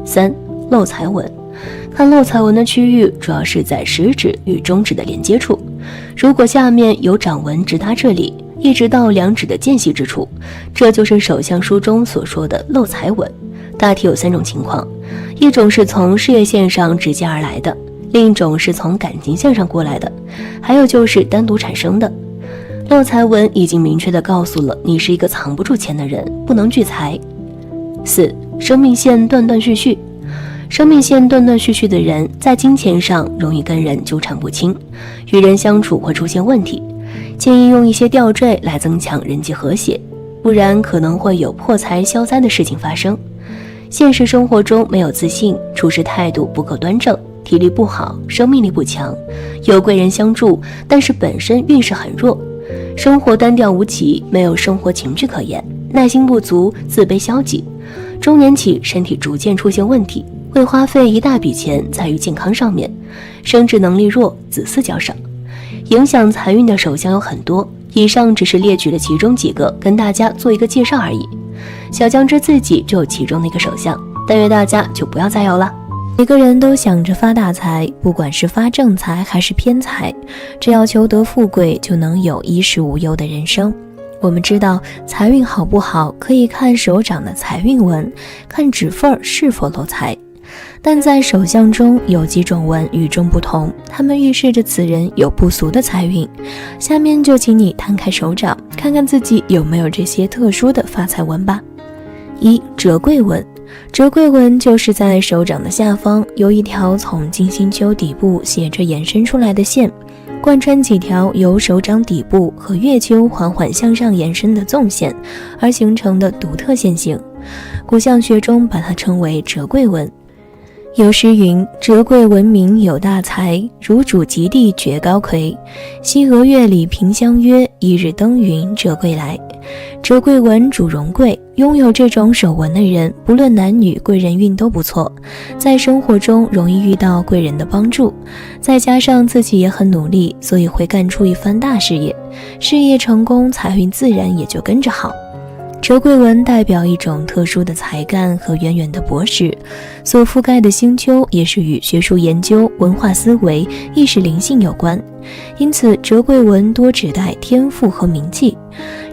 3. 漏财纹。看漏财纹的区域主要是在食指与中指的连接处，如果下面有掌纹直达这里，一直到两指的间隙之处，这就是手相书中所说的漏财纹。大体有3种情况，一种是从事业线上直接而来的，另一种是从感情线上过来的，还有就是单独产生的。漏财纹已经明确地告诉了你是一个藏不住钱的人，不能聚财。4. 生命线断断续续。生命线断断续续的人，在金钱上容易跟人纠缠不清，与人相处会出现问题，建议用一些吊坠来增强人际和谐，不然可能会有破财消灾的事情发生。现实生活中没有自信，处事态度不够端正，体力不好，生命力不强，有贵人相助，但是本身运势很弱，生活单调无奇，没有生活情趣可言，耐心不足，自卑消极，中年起身体逐渐出现问题，会花费一大笔钱在于健康上面，生殖能力弱，子嗣较少。影响财运的手相有很多，以上只是列举了其中几个，跟大家做一个介绍而已。小酱汁自己就有其中的一个手相，但愿大家就不要再有了。每个人都想着发大财，不管是发正财还是偏财，只要求得富贵，就能有衣食无忧的人生。我们知道财运好不好，可以看手掌的财运纹，看指缝是否漏财。但在手相中有几种纹与众不同，它们预示着此人有不俗的财运。下面就请你摊开手掌，看看自己有没有这些特殊的发财纹吧。1. 折桂纹。折桂纹就是在手掌的下方有一条从金星丘底部斜着延伸出来的线，贯穿几条由手掌底部和月丘缓缓向上延伸的纵线而形成的独特线形。古相学中把它称为折桂纹。有诗云：折桂闻名有大才，如主极地绝高魁。西娥月里平相约，一日登云折桂来。折桂纹主荣贵，拥有这种手纹的人，不论男女，贵人运都不错，在生活中容易遇到贵人的帮助，再加上自己也很努力，所以会干出一番大事业，事业成功，财运自然也就跟着好。折桂纹代表一种特殊的才干和渊源的博识，所覆盖的星丘也是与学术研究、文化思维、意识灵性有关，因此折桂纹多指代天赋和名气。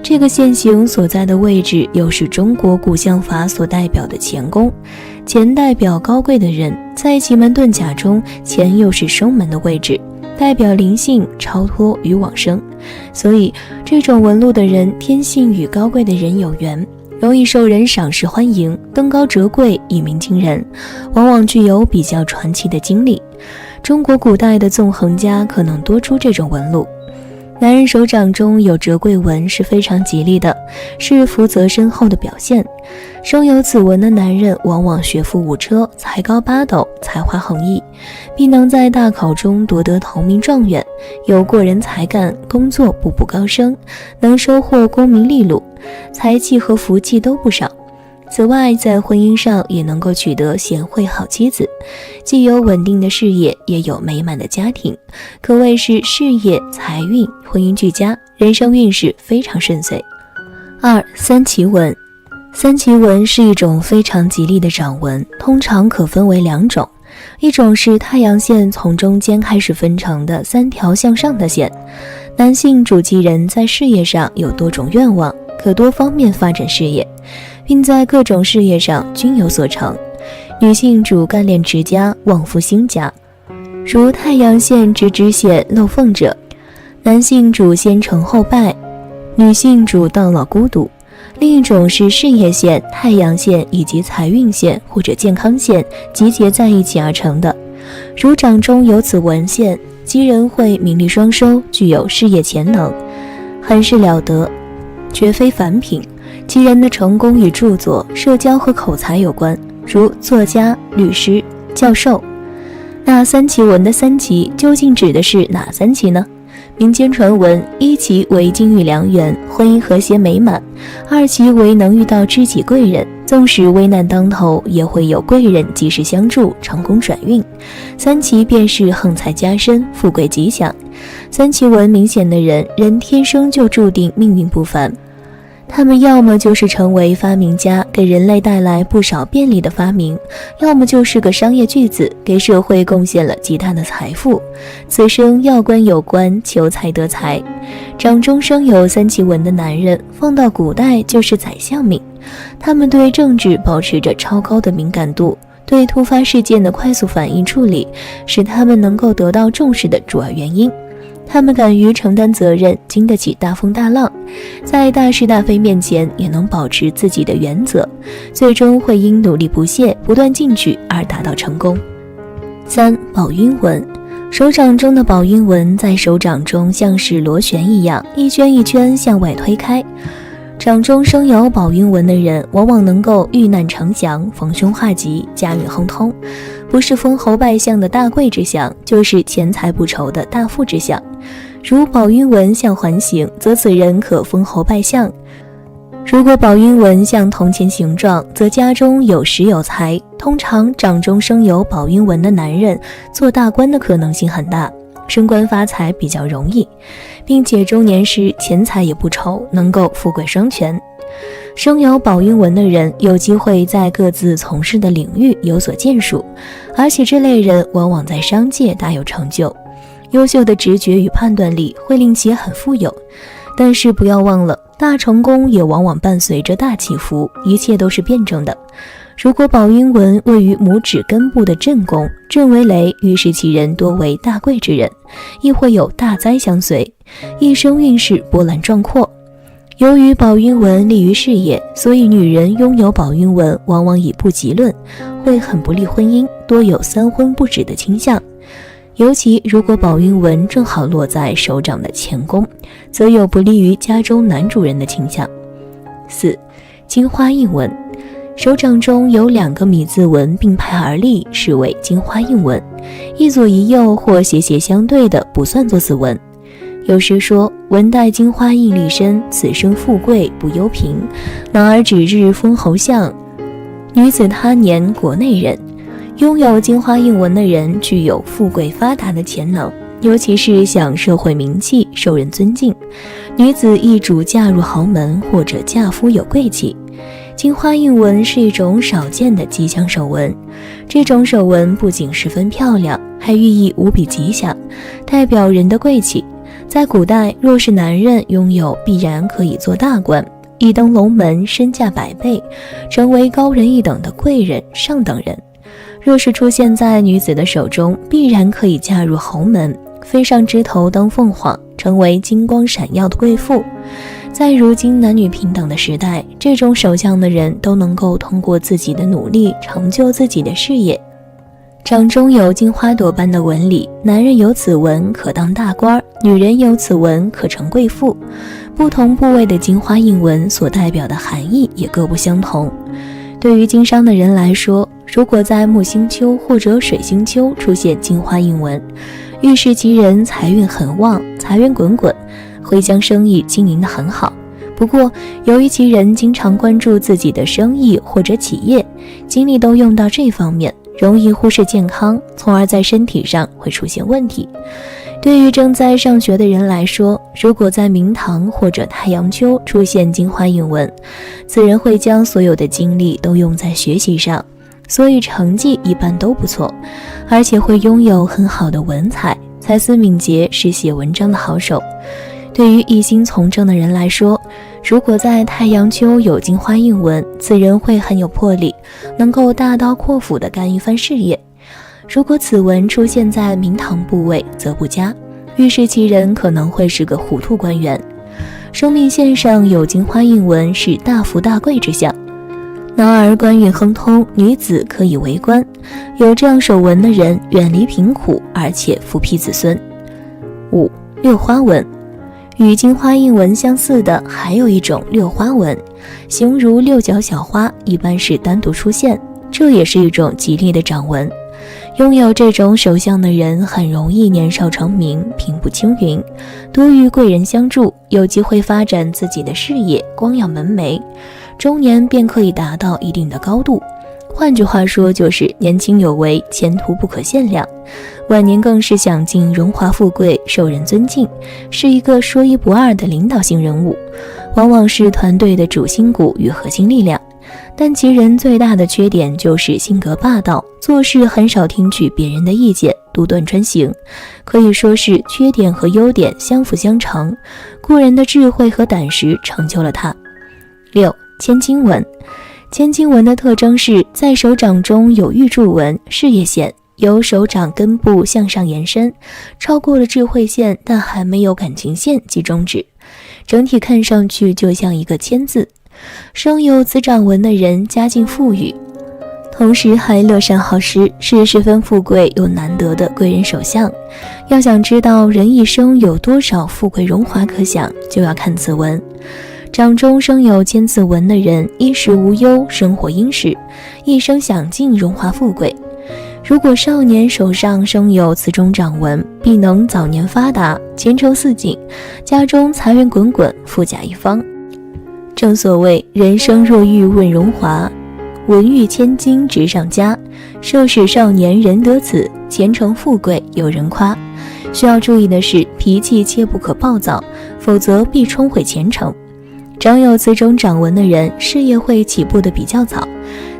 这个线形所在的位置又是中国古相法所代表的乾宫，乾代表高贵的人，在奇门遁甲中，乾又是生门的位置，代表灵性、超脱与往生，所以这种纹路的人天性与高贵的人有缘，容易受人赏识欢迎，登高折桂，一鸣惊人，往往具有比较传奇的经历。中国古代的纵横家可能多出这种纹路。男人手掌中有折桂纹是非常吉利的，是福泽深厚的表现。生有此纹的男人往往学富五车，才高八斗，才华横溢，必能在大考中夺得头名状元，有过人才干，工作步步高升，能收获功名利禄，财气和福气都不少。此外，在婚姻上也能够取得贤惠好妻子，既有稳定的事业，也有美满的家庭，可谓是事业、财运、婚姻俱佳，人生运势非常顺遂。2. 三奇纹。三奇纹是一种非常吉利的掌纹，通常可分为2种，一种是太阳线从中间开始分成的3条向上的线，男性主其人在事业上有多种愿望，可多方面发展事业，并在各种事业上均有所成。女性主干练持家，旺夫兴家，如太阳线直直线漏缝者；男性主先成后败，女性主到老孤独。另一种是事业线、太阳线以及财运线或者健康线集结在一起而成的。如掌中有此纹线，其人会名利双收，具有事业潜能，很是了得，绝非凡品。其人的成功与著作、社交和口才有关，如作家、律师、教授。那三奇纹的三奇究竟指的是哪三奇呢？民间传闻，1奇为金玉良缘，婚姻和谐美满；2奇为能遇到知己贵人，纵使危难当头，也会有贵人及时相助，成功转运；3奇便是横财加身，富贵吉祥。三奇纹明显的人，天生就注定命运不凡。他们要么就是成为发明家，给人类带来不少便利的发明，要么就是个商业巨子，给社会贡献了极大的财富。此生要官有官，求财得财。掌中生有3奇文的男人，放到古代就是宰相命。他们对政治保持着超高的敏感度，对突发事件的快速反应处理，是他们能够得到重视的主要原因。他们敢于承担责任，经得起大风大浪，在大是大非面前也能保持自己的原则，最终会因努力不懈、不断进取而达到成功。3. 宝晕纹。手掌中的宝晕纹在手掌中像是螺旋一样，一圈一圈向外推开。掌中生有宝晕纹的人，往往能够遇难成祥、逢凶化吉、家运亨通，不是封侯拜相的大贵之相，就是钱财不愁的大富之相。如宝晕纹像环形，则此人可封侯拜相；如果宝晕纹像铜钱形状，则家中有食有财。通常掌中生有宝晕纹的男人，做大官的可能性很大，升官发财比较容易，并且中年时钱财也不愁，能够富贵双全。生有宝晕纹的人有机会在各自从事的领域有所建树，而且这类人往往在商界大有成就。优秀的直觉与判断力会令其很富有，但是不要忘了，大成功也往往伴随着大起伏，一切都是辩证的。如果宝晕纹位于拇指根部的震宫，震为雷，预示其人多为大贵之人，亦会有大灾相随，一生运势波澜壮阔。由于宝晕纹利于事业，所以女人拥有宝晕纹往往以不吉论，会很不利婚姻，多有3婚不止的倾向。尤其如果宝晕纹正好落在手掌的前宫，则有不利于家中男主人的倾向。4. 金花印纹。手掌中有2个米字纹并排而立，视为金花印纹，一左一右或斜斜相对的不算作此纹。有诗说，纹带金花印立身，此生富贵不忧贫，男儿指日封侯相，女子他年国内人。拥有金花印纹的人具有富贵发达的潜能，尤其是享社会名气，受人尊敬。女子易主嫁入豪门，或者嫁夫有贵气。金花印纹是一种少见的吉祥手纹，这种手纹不仅十分漂亮，还寓意无比吉祥，代表人的贵气。在古代，若是男人拥有，必然可以做大官，一登龙门，身价100倍，成为高人一等的贵人、上等人。若是出现在女子的手中，必然可以嫁入豪门，飞上枝头当凤凰，成为金光闪耀的贵妇。在如今男女平等的时代，这种手相的人都能够通过自己的努力成就自己的事业。掌中有金花朵般的纹理，男人有此纹可当大官，女人有此纹可成贵妇。不同部位的金花印纹所代表的含义也各不相同。对于经商的人来说，如果在木星丘或者水星丘出现金花印纹，预示其人财运很旺，财源滚滚，会将生意经营得很好。不过由于其人经常关注自己的生意或者企业，精力都用到这方面，容易忽视健康，从而在身体上会出现问题。对于正在上学的人来说，如果在明堂或者太阳丘出现金花印纹，此人会将所有的精力都用在学习上，所以成绩一般都不错，而且会拥有很好的文采，才思敏捷，是写文章的好手。对于一心从政的人来说，如果在太阳丘有金花印纹，此人会很有魄力，能够大刀阔斧地干一番事业。如果此纹出现在明堂部位则不佳，预示其人可能会是个糊涂官员。生命线上有金花印纹是大富大贵之象，男儿官运亨通，女子可以为官。有这样手纹的人远离贫苦，而且福庇子孙。5. 六花纹。与金花印纹相似的还有一种六花纹，形如六角小花，一般是单独出现，这也是一种吉利的掌纹。拥有这种手相的人很容易年少成名，平步青云，多遇贵人相助，有机会发展自己的事业，光耀门楣，中年便可以达到一定的高度。换句话说，就是年轻有为，前途不可限量。晚年更是享尽荣华富贵，受人尊敬，是一个说一不二的领导性人物，往往是团队的主心骨与核心力量。但其人最大的缺点就是性格霸道，做事很少听取别人的意见，独断专行，可以说是缺点和优点相辅相成，过人的智慧和胆识成就了他。6. 千金纹。千金纹的特征是在手掌中有玉柱纹、事业线，由手掌根部向上延伸，超过了智慧线，但还没有感情线及中指，整体看上去就像一个千字。生有此掌纹的人家境富裕，同时还乐善好施，是十分富贵又难得的贵人手相。要想知道人一生有多少富贵荣华可享，就要看此纹。掌中生有千字纹的人，衣食无忧，生活殷实，一生享尽荣华富贵。如果少年手上生有此种掌纹，必能早年发达，前程似锦，家中财源滚滚，富甲一方。正所谓人生若欲问荣华，文玉千金直上加，涉使少年人得此，前程富贵有人夸。需要注意的是，脾气切不可暴躁，否则必冲毁前程。长有此种掌纹的人，事业会起步的比较早，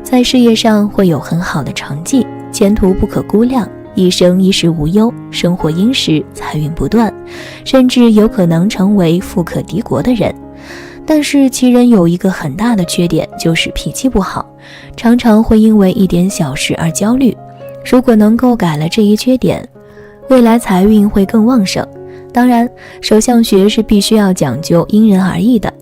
在事业上会有很好的成绩，前途不可估量，一生衣食无忧，生活殷实，财运不断，甚至有可能成为富可敌国的人。但是其人有一个很大的缺点，就是脾气不好，常常会因为一点小事而焦虑。如果能够改了这一缺点，未来财运会更旺盛。当然，手相学是必须要讲究因人而异的。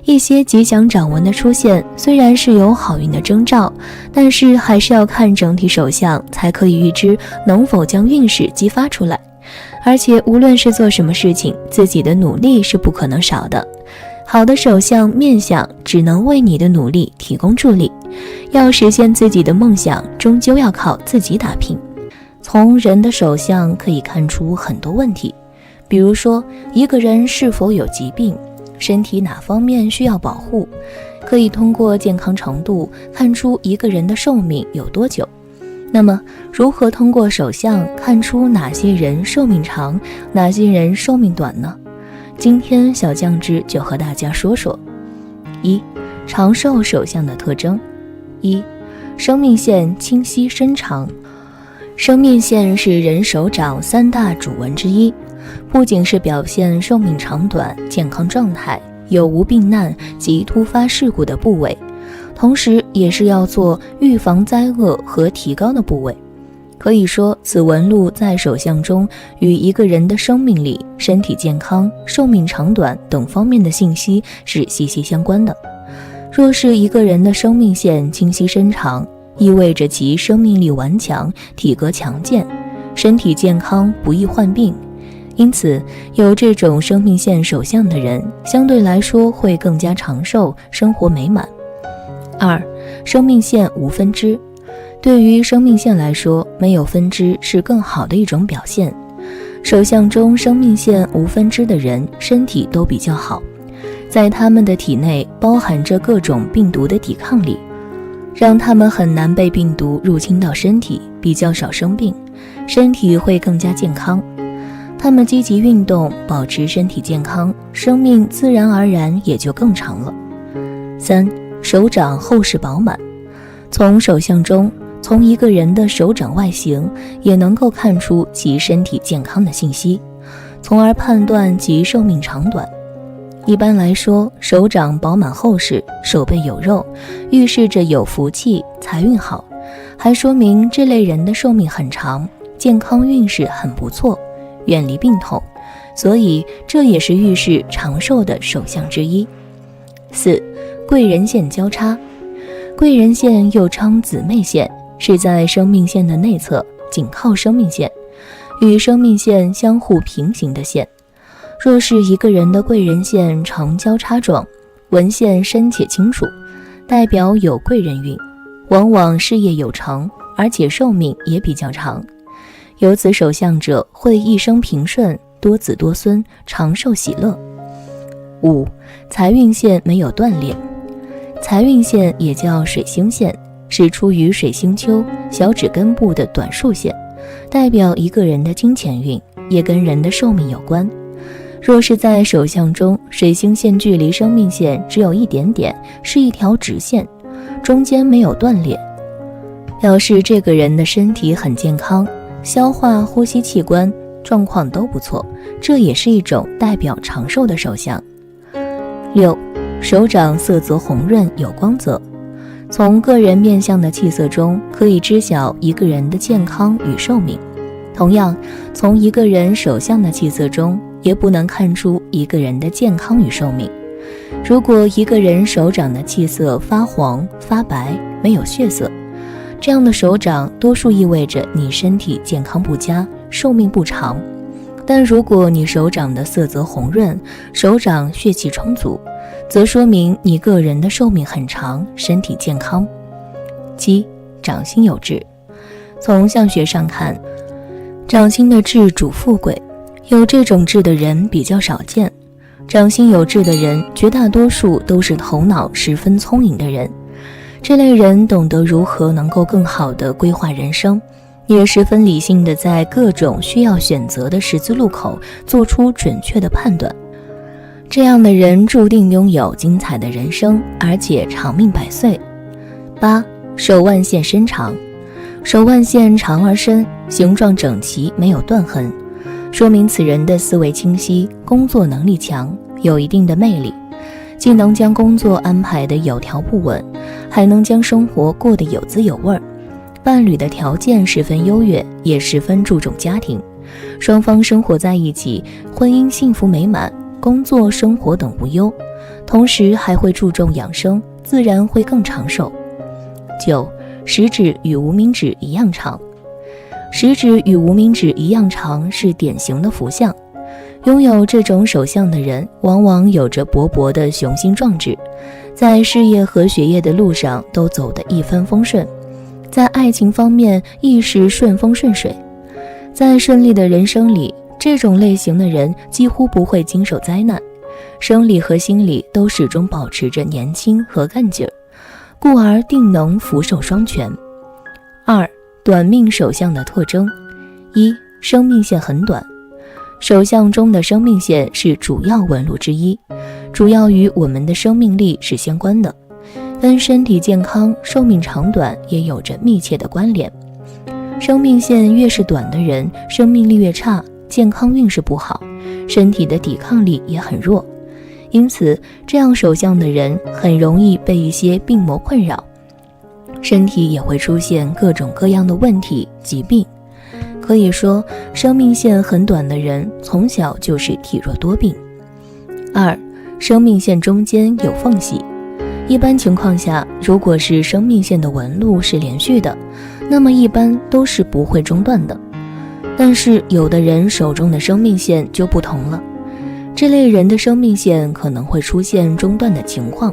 一些吉祥掌纹的出现，虽然是有好运的征兆，但是还是要看整体手相，才可以预知能否将运势激发出来。而且无论是做什么事情，自己的努力是不可能少的。好的手相面相只能为你的努力提供助力，要实现自己的梦想，终究要靠自己打拼。从人的手相可以看出很多问题，比如说一个人是否有疾病，身体哪方面需要保护，可以通过健康程度看出一个人的寿命有多久。那么如何通过手相看出哪些人寿命长，哪些人寿命短呢？今天小酱汁就和大家说说。1. 长寿手相的特征。1. 生命线清晰深长。生命线是人手掌3大主纹之一，不仅是表现寿命长短、健康状态、有无病难及突发事故的部位，同时也是要做预防灾厄和提高的部位。可以说，此纹路在手相中与一个人的生命力、身体健康、寿命长短等方面的信息是息息相关的。若是一个人的生命线清晰深长，意味着其生命力顽强，体格强健，身体健康，不易患病。因此，有这种生命线手相的人，相对来说会更加长寿，生活美满。2. 生命线无分支。对于生命线来说，没有分支是更好的一种表现。手相中生命线无分支的人，身体都比较好，在他们的体内包含着各种病毒的抵抗力，让他们很难被病毒入侵到身体，比较少生病，身体会更加健康。他们积极运动，保持身体健康，生命自然而然也就更长了。3. 手掌厚实饱满。从手相中，从一个人的手掌外形也能够看出其身体健康的信息，从而判断其寿命长短。一般来说，手掌饱满厚实，手背有肉，预示着有福气，财运好，还说明这类人的寿命很长，健康运势很不错，远离病痛，所以这也是预示长寿的手相之一。4. 贵人线交叉。贵人线又称姊妹线，是在生命线的内侧，紧靠生命线，与生命线相互平行的线。若是一个人的贵人线呈交叉状，纹线深且清楚，代表有贵人运，往往事业有成，而且寿命也比较长。有此手相者会一生平顺，多子多孙，长寿喜乐。5. 财运线没有断裂。财运线也叫水星线，是出于水星丘小指根部的短竖线，代表一个人的金钱运，也跟人的寿命有关。若是在手相中，水星线距离生命线只有一点点，是一条直线，中间没有断裂，表示这个人的身体很健康，消化、呼吸器官状况都不错，这也是一种代表长寿的手相。6. 手掌色泽红润有光泽。从个人面相的气色中可以知晓一个人的健康与寿命，同样从一个人手相的气色中也不能看出一个人的健康与寿命。如果一个人手掌的气色发黄发白，没有血色，这样的手掌多数意味着你身体健康不佳，寿命不长。但如果你手掌的色泽红润，手掌血气充足，则说明你个人的寿命很长，身体健康。7. 掌心有痣。从相学上看，掌心的痣主富贵，有这种痣的人比较少见。掌心有痣的人绝大多数都是头脑十分聪颖的人，这类人懂得如何能够更好地规划人生，也十分理性地在各种需要选择的十字路口做出准确的判断。这样的人注定拥有精彩的人生，而且长命百岁。8. 手腕线伸长。手腕线长而深，形状整齐，没有断痕，说明此人的思维清晰，工作能力强，有一定的魅力，既能将工作安排得有条不紊，还能将生活过得有滋有味。伴侣的条件十分优越，也十分注重家庭，双方生活在一起，婚姻幸福美满，工作生活等无忧，同时还会注重养生，自然会更长寿。9. 食指与无名指一样长。食指与无名指一样长是典型的福相，拥有这种手相的人往往有着勃勃的雄心壮志，在事业和学业的路上都走得一帆风顺，在爱情方面亦是顺风顺水。在顺利的人生里，这种类型的人几乎不会经受灾难，生理和心理都始终保持着年轻和干劲儿，故而定能福寿双全。2. 短命手相的特征。1. 生命线很短。手相中的生命线是主要纹路之一，主要与我们的生命力是相关的，跟身体健康、寿命长短也有着密切的关联。生命线越是短的人，生命力越差，健康运势不好，身体的抵抗力也很弱，因此这样手相的人很容易被一些病魔困扰，身体也会出现各种各样的问题疾病。可以说生命线很短的人从小就是体弱多病。2. 生命线中间有缝隙。一般情况下，如果是生命线的纹路是连续的，那么一般都是不会中断的。但是有的人手中的生命线就不同了，这类人的生命线可能会出现中断的情况。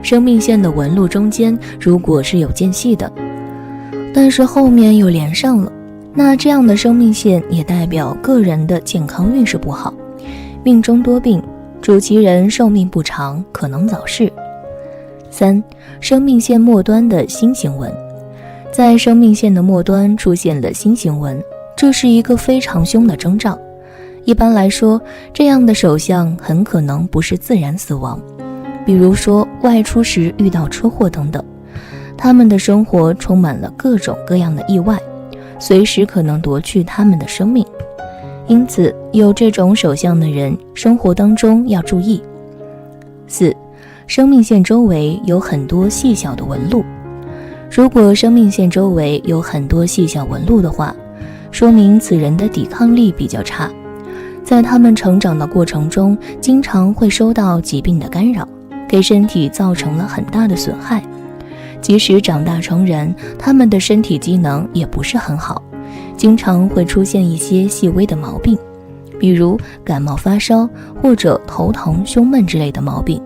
生命线的纹路中间如果是有间隙的，但是后面又连上了，那这样的生命线也代表个人的健康运势不好，命中多病，主其人寿命不长，可能早逝。3. 生命线末端的心形纹。在生命线的末端出现了心形纹，这是一个非常凶的征兆。一般来说，这样的手相很可能不是自然死亡，比如说外出时遇到车祸等等，他们的生活充满了各种各样的意外，随时可能夺去他们的生命。因此有这种手相的人生活当中要注意。4. 生命线周围有很多细小的纹路。如果生命线周围有很多细小纹路的话，说明此人的抵抗力比较差，在他们成长的过程中经常会受到疾病的干扰，给身体造成了很大的损害。即使长大成人，他们的身体机能也不是很好，经常会出现一些细微的毛病，比如感冒发烧或者头疼胸闷之类的毛病。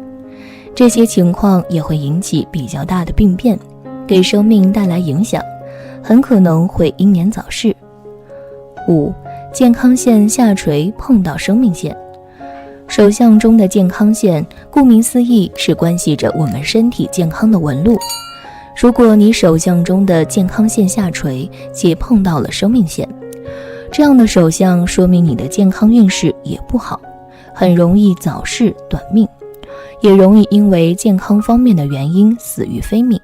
这些情况也会引起比较大的病变，给生命带来影响，很可能会英年早逝。5. 健康线下垂碰到生命线。手相中的健康线顾名思义是关系着我们身体健康的纹路。如果你手相中的健康线下垂且碰到了生命线，这样的手相说明你的健康运势也不好，很容易早逝短命，也容易因为健康方面的原因死于非命。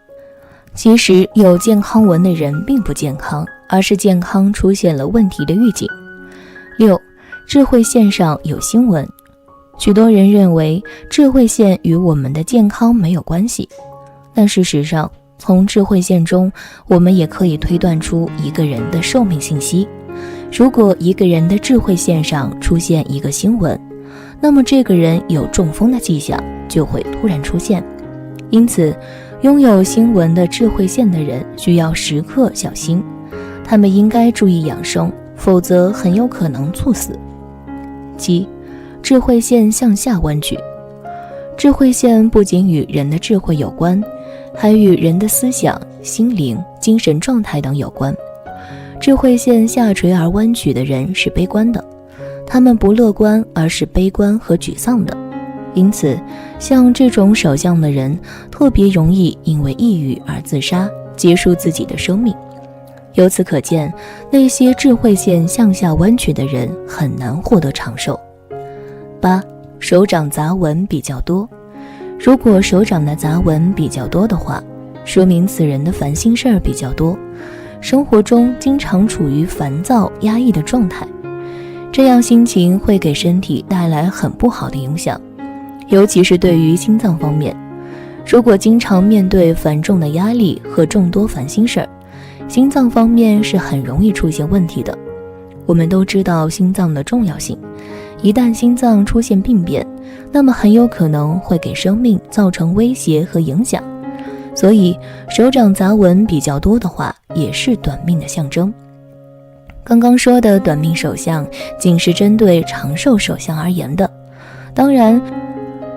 其实有健康纹的人并不健康，而是健康出现了问题的预警。6. 智慧线上有星纹。许多人认为智慧线与我们的健康没有关系，但事实上从智慧线中我们也可以推断出一个人的寿命信息。如果一个人的智慧线上出现一个星纹，那么这个人有中风的迹象就会突然出现。因此拥有星纹的智慧线的人需要时刻小心，他们应该注意养生，否则很有可能猝死。7. 智慧线向下弯曲。智慧线不仅与人的智慧有关，还与人的思想、心灵、精神状态等有关。智慧线下垂而弯曲的人是悲观的，他们不乐观，而是悲观和沮丧的。因此像这种手相的人特别容易因为抑郁而自杀，结束自己的生命。由此可见，那些智慧线向下弯曲的人很难获得长寿。8. 手掌杂纹比较多。如果手掌的杂纹比较多的话，说明此人的烦心事儿比较多，生活中经常处于烦躁压抑的状态，这样心情会给身体带来很不好的影响，尤其是对于心脏方面。如果经常面对繁重的压力和众多烦心事儿，心脏方面是很容易出现问题的。我们都知道心脏的重要性，一旦心脏出现病变，那么很有可能会给生命造成威胁和影响。所以手掌杂纹比较多的话，也是短命的象征。刚刚说的短命手相仅是针对长寿手相而言的，当然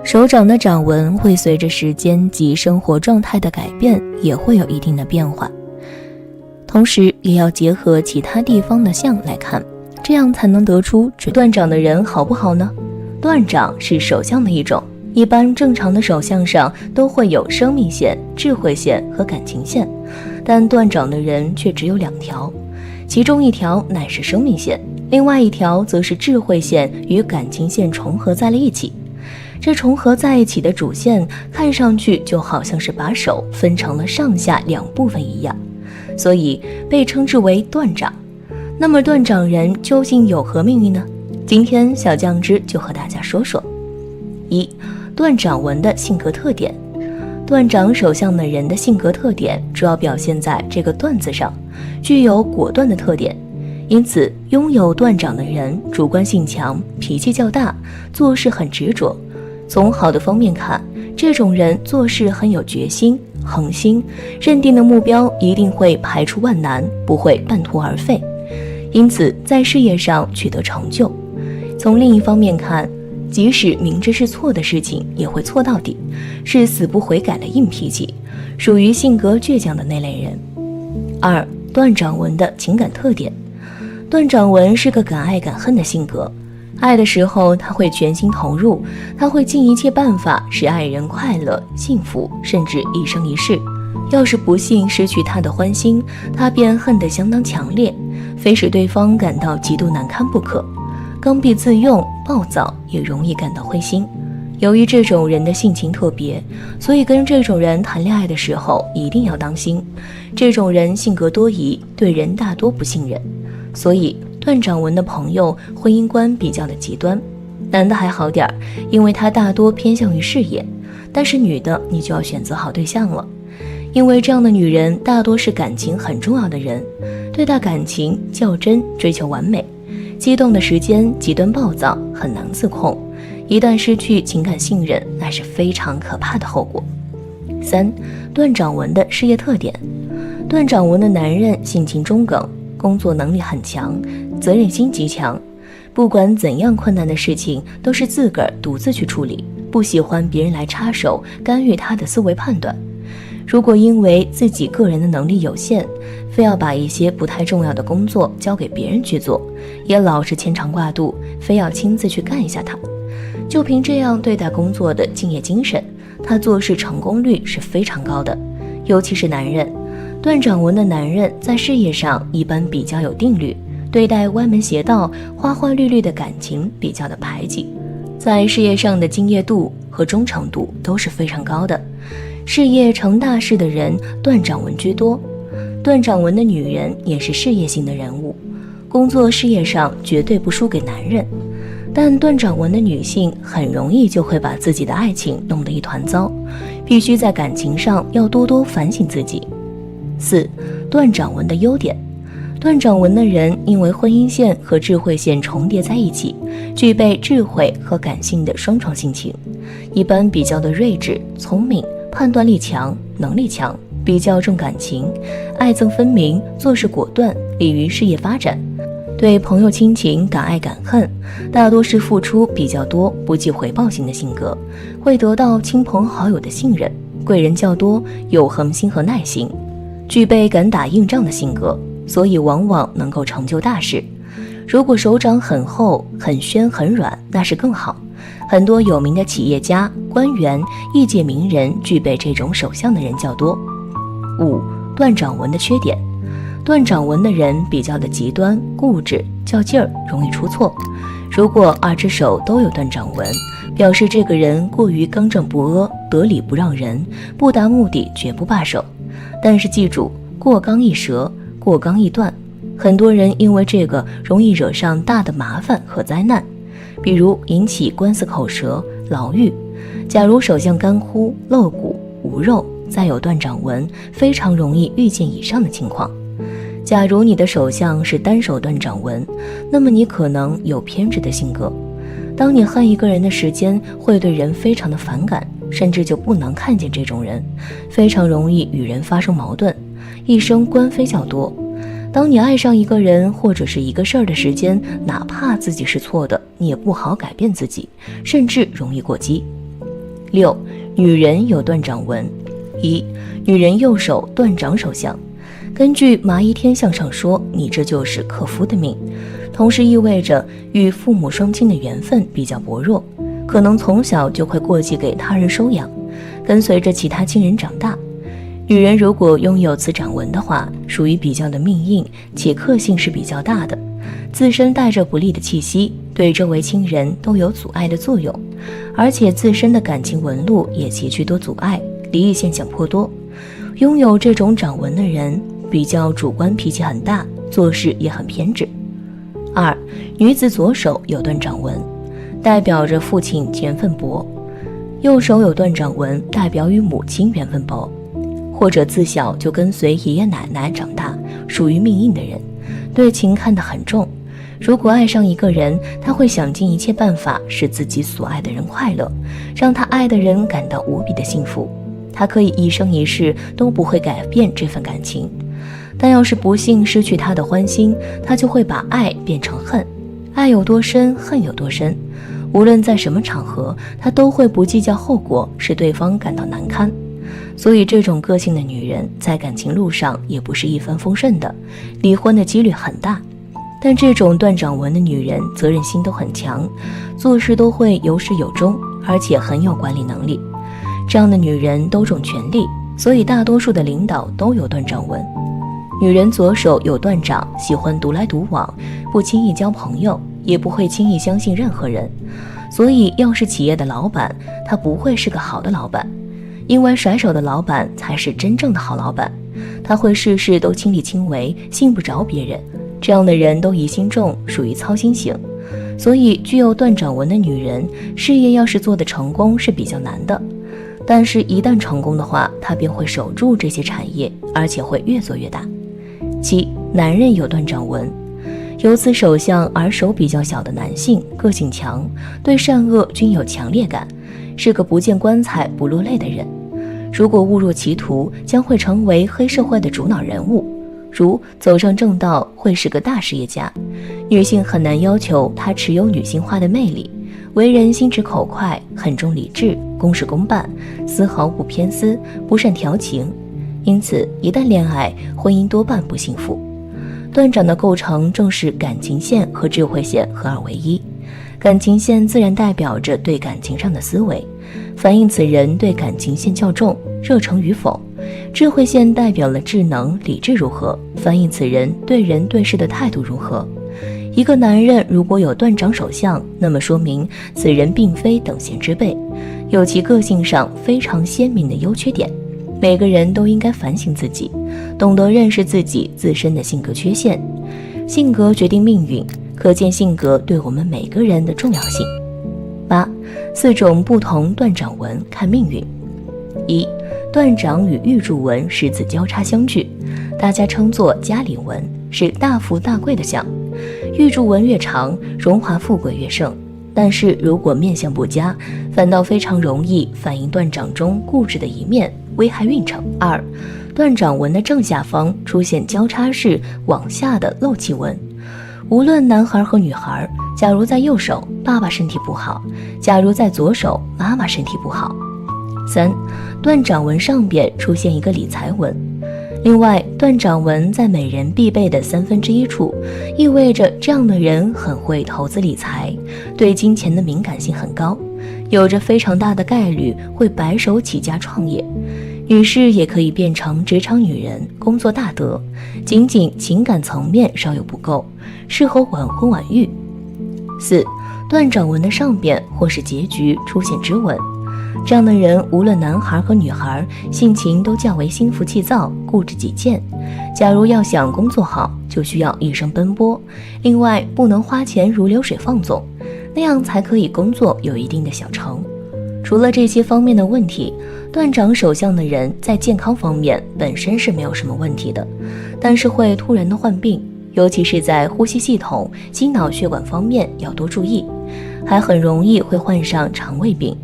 手掌的掌纹会随着时间及生活状态的改变也会有一定的变化，同时也要结合其他地方的相来看，这样才能得出断掌的人好不好呢？断掌是手相的一种，一般正常的手相上都会有生命线、智慧线和感情线，但断掌的人却只有2条，其中一条乃是生命线，另外一条则是智慧线与感情线重合在了一起。这重合在一起的主线看上去就好像是把手分成了上下2部分一样，所以被称之为断掌。那么断掌人究竟有何命运呢？今天小酱汁就和大家说说。1. 断掌纹的性格特点。断掌手相的人的性格特点主要表现在这个断字上，具有果断的特点，因此拥有断掌的人主观性强，脾气较大，做事很执着。从好的方面看，这种人做事很有决心、恒心，认定的目标一定会排除万难，不会半途而废，因此在事业上取得成就。从另一方面看，即使明知是错的事情也会错到底，是死不悔改的硬脾气，属于性格倔强的那类人。2. 断掌纹的情感特点。断掌纹是个敢爱敢恨的性格，爱的时候他会全心投入，他会尽一切办法使爱人快乐幸福，甚至一生一世。要是不幸失去他的欢心，他便恨得相当强烈，非使对方感到极度难堪不可。刚愎自用、暴躁，也容易感到灰心。由于这种人的性情特别，所以跟这种人谈恋爱的时候一定要当心。这种人性格多疑，对人大多不信任，所以断掌纹的朋友婚姻观比较的极端。男的还好点，因为他大多偏向于事业，但是女的你就要选择好对象了，因为这样的女人大多是感情很重要的人，对待感情较真，追求完美，激动的时间极端暴躁，很难自控，一旦失去情感信任，那是非常可怕的后果。3. 断掌纹的事业特点。断掌纹的男人性情中耿，工作能力很强，责任心极强，不管怎样困难的事情都是自个儿独自去处理，不喜欢别人来插手干预他的思维判断。如果因为自己个人的能力有限，非要把一些不太重要的工作交给别人去做，也老是牵肠挂肚，非要亲自去干一下它。就凭这样对待工作的敬业精神，他做事成功率是非常高的，尤其是男人。断掌纹的男人在事业上一般比较有定律，对待歪门邪道、花花绿绿的感情比较的排挤，在事业上的敬业度和忠诚度都是非常高的。事业成大事的人断掌纹居多，断掌纹的女人也是事业型的人物，工作事业上绝对不输给男人。但断掌纹的女性很容易就会把自己的爱情弄得一团糟，必须在感情上要多多反省自己。4. 断掌纹的优点。断掌纹的人因为婚姻线和智慧线重叠在一起，具备智慧和感性的双重性情，一般比较的睿智、聪明，判断力强，能力强，比较重感情，爱憎分明，做事果断，利于事业发展。对朋友亲情敢爱敢恨，大多是付出比较多，不计回报型的性格，会得到亲朋好友的信任，贵人较多，有恒心和耐心，具备敢打硬仗的性格，所以往往能够成就大事。如果手掌很厚、很宣、很软，那是更好。很多有名的企业家、官员、业界名人具备这种手相的人较多。5. 断掌纹的缺点。断掌纹的人比较的极端、固执、较劲儿，容易出错。如果2只手都有断掌纹，表示这个人过于刚正不阿，得理不让人，不达目的绝不罢手。但是记住，过刚易折，过刚易断，很多人因为这个容易惹上大的麻烦和灾难，比如引起官司口舌、牢狱。假如手相干枯、露骨、无肉，再有断掌纹，非常容易遇见以上的情况。假如你的手相是单手断掌纹，那么你可能有偏执的性格。当你恨一个人的时间，会对人非常的反感，甚至就不能看见这种人，非常容易与人发生矛盾，一生官非较多。当你爱上一个人或者是一个事儿的时间，哪怕自己是错的，你也不好改变自己，甚至容易过激。6. 女人有断掌纹。1. 女人右手断掌手相。根据麻衣天相上说，你这就是克夫的命，同时意味着与父母双亲的缘分比较薄弱，可能从小就会过继给他人收养，跟随着其他亲人长大。女人如果拥有此掌纹的话，属于比较的命硬，且克性是比较大的，自身带着不利的气息，对周围亲人都有阻碍的作用，而且自身的感情纹路也崎岖多阻碍，离异现象颇多。拥有这种掌纹的人比较主观，脾气很大，做事也很偏执。2. 女子左手有断掌纹，代表着父亲缘分薄；右手有断掌纹，代表与母亲缘分薄，或者自小就跟随爷爷奶奶长大，属于命硬的人，对情看得很重。如果爱上一个人，他会想尽一切办法使自己所爱的人快乐，让他爱的人感到无比的幸福。他可以一生一世都不会改变这份感情，但要是不幸失去他的欢心，他就会把爱变成恨，爱有多深，恨有多深。无论在什么场合，他都会不计较后果，使对方感到难堪。所以这种个性的女人在感情路上也不是一帆风顺的，离婚的几率很大。但这种断掌纹的女人责任心都很强，做事都会有始有终，而且很有管理能力。这样的女人都重权力，所以大多数的领导都有断掌纹。女人左手有断掌，喜欢独来独往，不轻易交朋友，也不会轻易相信任何人。所以要是企业的老板，他不会是个好的老板，因为甩手的老板才是真正的好老板。他会事事都亲力亲为，信不着别人，这样的人都疑心重，属于操心型。所以具有断掌纹的女人，事业要是做得成功是比较难的，但是一旦成功的话，她便会守住这些产业，而且会越做越大。7. 男人有断掌纹。有此手相而手比较小的男性，个性强，对善恶均有强烈感，是个不见棺材不落泪的人。如果误入歧途，将会成为黑社会的主脑人物，如走上正道，会是个大事业家。女性很难要求他持有女性化的魅力，为人心直口快，很重理智，公事公办，丝毫不偏私，不善调情，因此一旦恋爱，婚姻多半不幸福。断掌的构成正是感情线和智慧线合二为一，感情线自然代表着对感情上的思维，反映此人对感情线较重，热诚与否，智慧线代表了智能、理智如何，反映此人对人对事的态度如何。一个男人如果有断掌手相，那么说明此人并非等闲之辈，有其个性上非常鲜明的优缺点。每个人都应该反省自己，懂得认识自己自身的性格缺陷。性格决定命运，可见性格对我们每个人的重要性。8. 4种不同断掌纹看命运。1. 断掌与玉柱纹十字交叉相距，大家称作家里纹，是大富大贵的相。玉柱纹越长，荣华富贵越盛，但是如果面相不佳，反倒非常容易反映断掌中固执的一面，危害运程。2. 断掌纹的正下方出现交叉式往下的漏气纹，无论男孩和女孩，假如在右手，爸爸身体不好；假如在左手，妈妈身体不好。3. 断掌纹上边出现一个理财纹。另外，断掌纹在每人必备的1/3处，意味着这样的人很会投资理财，对金钱的敏感性很高，有着非常大的概率会白手起家创业。女士也可以变成职场女人，工作大得，仅仅情感层面稍有不够，适合晚婚晚育。4. 断掌纹的上边或是结局出现直纹，这样的人无论男孩和女孩，性情都较为心浮气躁，固执己见。假如要想工作好，就需要一生奔波，另外不能花钱如流水放纵，那样才可以工作有一定的小成。除了这些方面的问题，断掌手相的人在健康方面本身是没有什么问题的，但是会突然的患病，尤其是在呼吸系统、心脑血管方面要多注意，还很容易会患上肠胃病。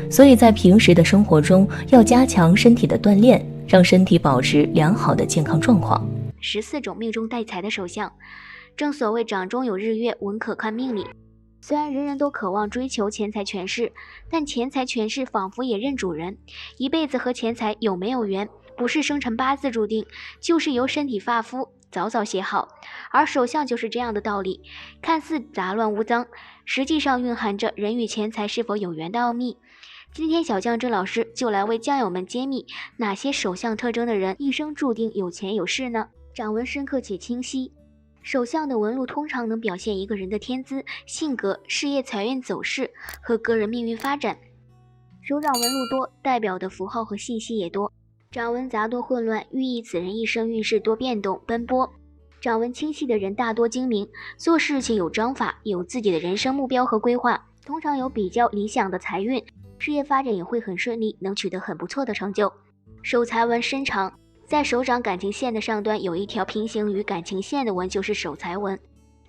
所以在平时的生活中要加强身体的锻炼，让身体保持良好的健康状况。14种命中带财的手相。正所谓掌中有日月，文可看命理。虽然人人都渴望追求钱财权势，但钱财权势仿佛也认主人，一辈子和钱财有没有缘，不是生辰八字注定，就是由身体发肤早早写好。而手相就是这样的道理，看似杂乱无章，实际上蕴含着人与钱财是否有缘的奥秘。今天小酱汁老师就来为酱友们揭秘哪些手相特征的人一生注定有钱有势呢？掌纹深刻且清晰。手相的纹路通常能表现一个人的天资、性格、事业财运走势和个人命运发展。手掌纹路多，代表的符号和信息也多。掌纹杂多混乱，寓意此人一生运势多变动奔波。掌纹清晰的人大多精明，做事情有章法，有自己的人生目标和规划，通常有比较理想的财运，事业发展也会很顺利，能取得很不错的成就。手财纹深长，在手掌感情线的上端有一条平行于感情线的纹，就是手财纹，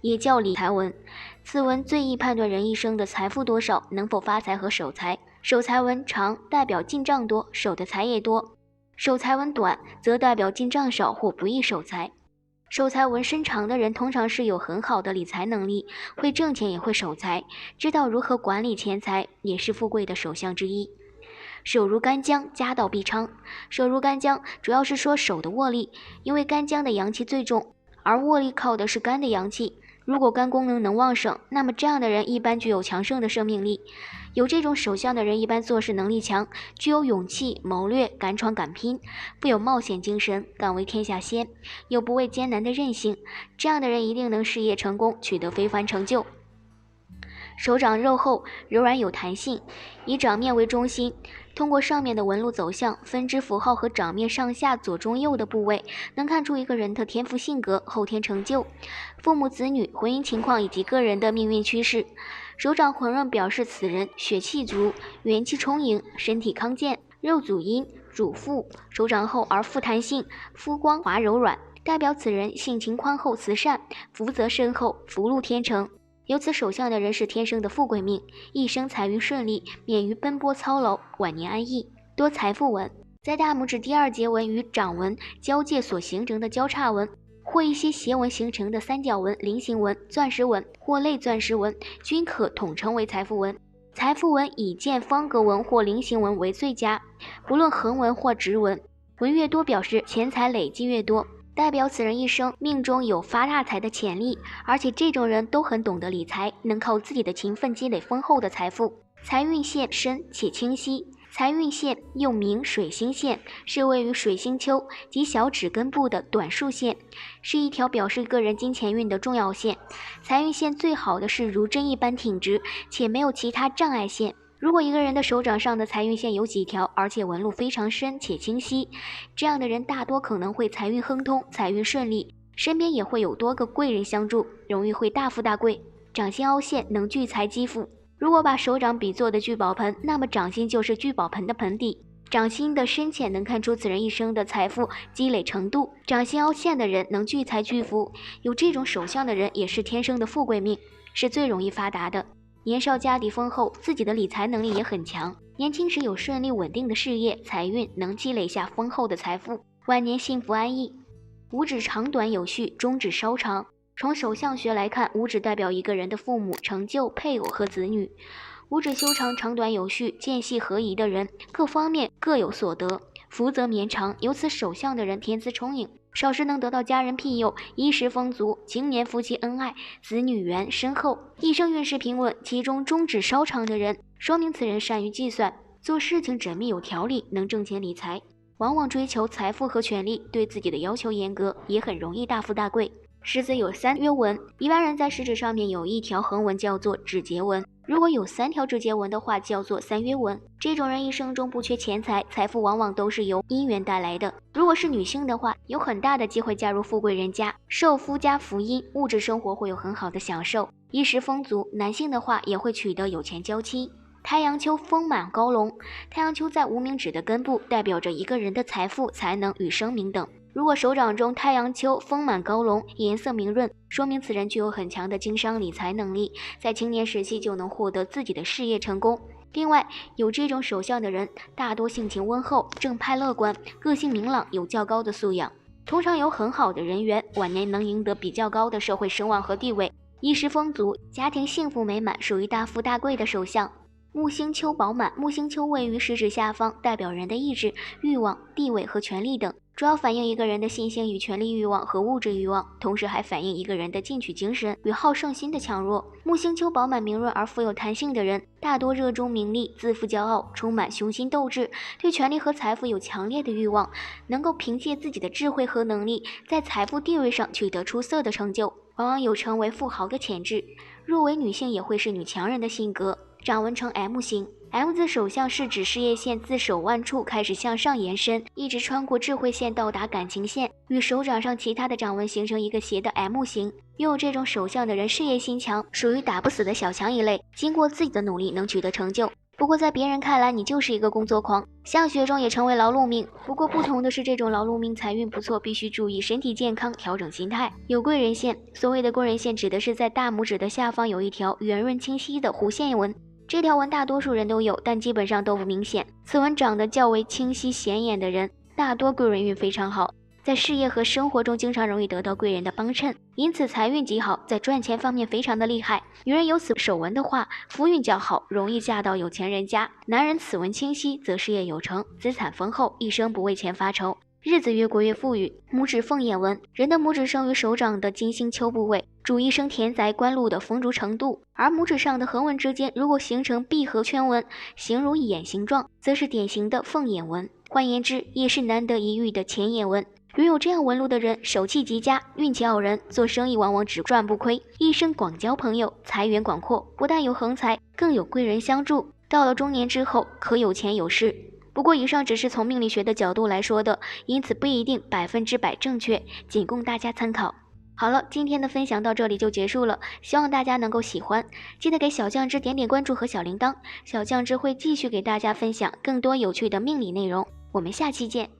也叫理财纹。此纹最易判断人一生的财富多少，能否发财和守财。手财纹长代表进账多，守的财也多；手财纹短则代表进账少或不易守财。手财纹深长的人通常是有很好的理财能力，会挣钱也会守财，知道如何管理钱财，也是富贵的手相之一。手如干姜，家道必昌。手如干姜主要是说手的握力，因为干姜的阳气最重，而握力靠的是肝的阳气。如果肝功能能旺盛，那么这样的人一般具有强盛的生命力。有这种手相的人一般做事能力强，具有勇气、谋略、敢闯敢拼，富有冒险精神，敢为天下先，有不畏艰难的韧性。这样的人一定能事业成功，取得非凡成就。手掌肉厚、柔软有弹性，以掌面为中心，通过上面的纹路走向、分支符号和掌面上下左中右的部位，能看出一个人的天赋性格、后天成就、父母子女、婚姻情况以及个人的命运趋势。手掌浑润表示此人血气足、元气充盈、身体康健，肉主阴，主腹，手掌厚而富弹性，肤光滑柔软，代表此人性情宽厚慈善，福泽深厚，福禄天成。有此手相的人是天生的富贵命，一生财运顺利，免于奔波操劳，晚年安逸。多财富纹，在大拇指第二节纹与掌纹交界所形成的交叉纹，或一些斜纹形成的三角纹、菱形纹、钻石纹或类钻石纹，均可统称为财富纹。财富纹以见方格纹或菱形纹为最佳，不论横纹或直纹，纹越多表示钱财累积越多，代表此人一生命中有发大财的潜力，而且这种人都很懂得理财，能靠自己的勤奋积累丰厚的财富。财运线深且清晰，财运线又名水星线，是位于水星丘及小指根部的短竖线，是一条表示个人金钱运的重要线。财运线最好的是如针一般挺直，且没有其他障碍线。如果一个人的手掌上的财运线有几条，而且纹路非常深且清晰，这样的人大多可能会财运亨通，财运顺利，身边也会有多个贵人相助，容易会大富大贵。掌心凹陷能聚财积富。如果把手掌比作的聚宝盆，那么掌心就是聚宝盆的盆底。掌心的深浅能看出此人一生的财富积累程度。掌心凹陷的人能聚财聚福，有这种手相的人也是天生的富贵命，是最容易发达的。年少家底丰厚，自己的理财能力也很强。年轻时有顺利稳定的事业，财运能积累下丰厚的财富，晚年幸福安逸。五指长短有序，中指稍长。从手相学来看，五指代表一个人的父母、成就、配偶和子女。五指修长，长短有序，间隙合宜的人，各方面各有所得，福泽绵长。有此手相的人，天资聪颖，少时能得到家人庇佑，衣食丰足，今年夫妻恩爱，子女缘深厚，一生运势平稳。其中中指稍长的人，说明此人善于计算，做事情缜密有条理，能挣钱理财，往往追求财富和权力，对自己的要求严格，也很容易大富大贵。食指有3约纹，一般人在食指上面有一条横纹叫做指节纹，如果有3条指节纹的话叫做3约纹。这种人一生中不缺钱财，财富往往都是由姻缘带来的。如果是女性的话，有很大的机会嫁入富贵人家，受夫家福荫，物质生活会有很好的享受，衣食丰足。男性的话也会取得有钱娇妻。太阳丘丰满高隆，太阳丘在无名指的根部，代表着一个人的财富、才能与声名等。如果手掌中太阳丘丰满高隆，颜色明润，说明此人具有很强的经商理财能力，在青年时期就能获得自己的事业成功。另外，有这种手相的人，大多性情温厚、正派乐观，个性明朗，有较高的素养，通常有很好的人缘，晚年能赢得比较高的社会声望和地位，衣食丰足，家庭幸福美满，属于大富大贵的手相。木星丘饱满，木星丘位于食指下方，代表人的意志、欲望、地位和权力等，主要反映一个人的信心与权力欲望和物质欲望，同时还反映一个人的进取精神与好胜心的强弱。木星丘饱满明润而富有弹性的人，大多热衷名利，自负骄傲，充满雄心斗志，对权力和财富有强烈的欲望，能够凭借自己的智慧和能力，在财富地位上取得出色的成就，往往有成为富豪的潜质。若为女性，也会是女强人的性格。掌纹呈 M 型，M 字手相是指事业线自手腕处开始向上延伸，一直穿过智慧线到达感情线，与手掌上其他的掌纹形成一个斜的 M 型。拥有这种手相的人事业心强，属于打不死的小强一类，经过自己的努力能取得成就。不过在别人看来，你就是一个工作狂，相学中也成为劳碌命。不过不同的是，这种劳碌命财运不错，必须注意身体健康，调整心态。有贵人线，所谓的贵人线指的是在大拇指的下方有一条圆润清晰的弧线纹。这条纹大多数人都有，但基本上都不明显。此纹长得较为清晰显眼的人，大多贵人运非常好，在事业和生活中经常容易得到贵人的帮衬，因此财运极好，在赚钱方面非常的厉害。女人有此手纹的话，福运较好，容易嫁到有钱人家。男人此纹清晰，则事业有成，资产丰厚，一生不为钱发愁，日子越过越富裕。拇指凤眼纹，人的拇指生于手掌的金星丘部位，主一生田宅官禄的丰足程度，而拇指上的横纹之间如果形成闭合圈纹，形如眼形状，则是典型的凤眼纹，换言之，也是难得一遇的钱眼纹。拥有这样纹路的人，手气极佳，运气傲人，做生意往往只赚不亏，一生广交朋友，财源广阔，不但有横财，更有贵人相助，到了中年之后可有钱有势。不过以上只是从命理学的角度来说的，因此不一定100%正确，仅供大家参考。好了，今天的分享到这里就结束了，希望大家能够喜欢，记得给小酱汁点点关注和小铃铛，小酱汁会继续给大家分享更多有趣的命理内容，我们下期见。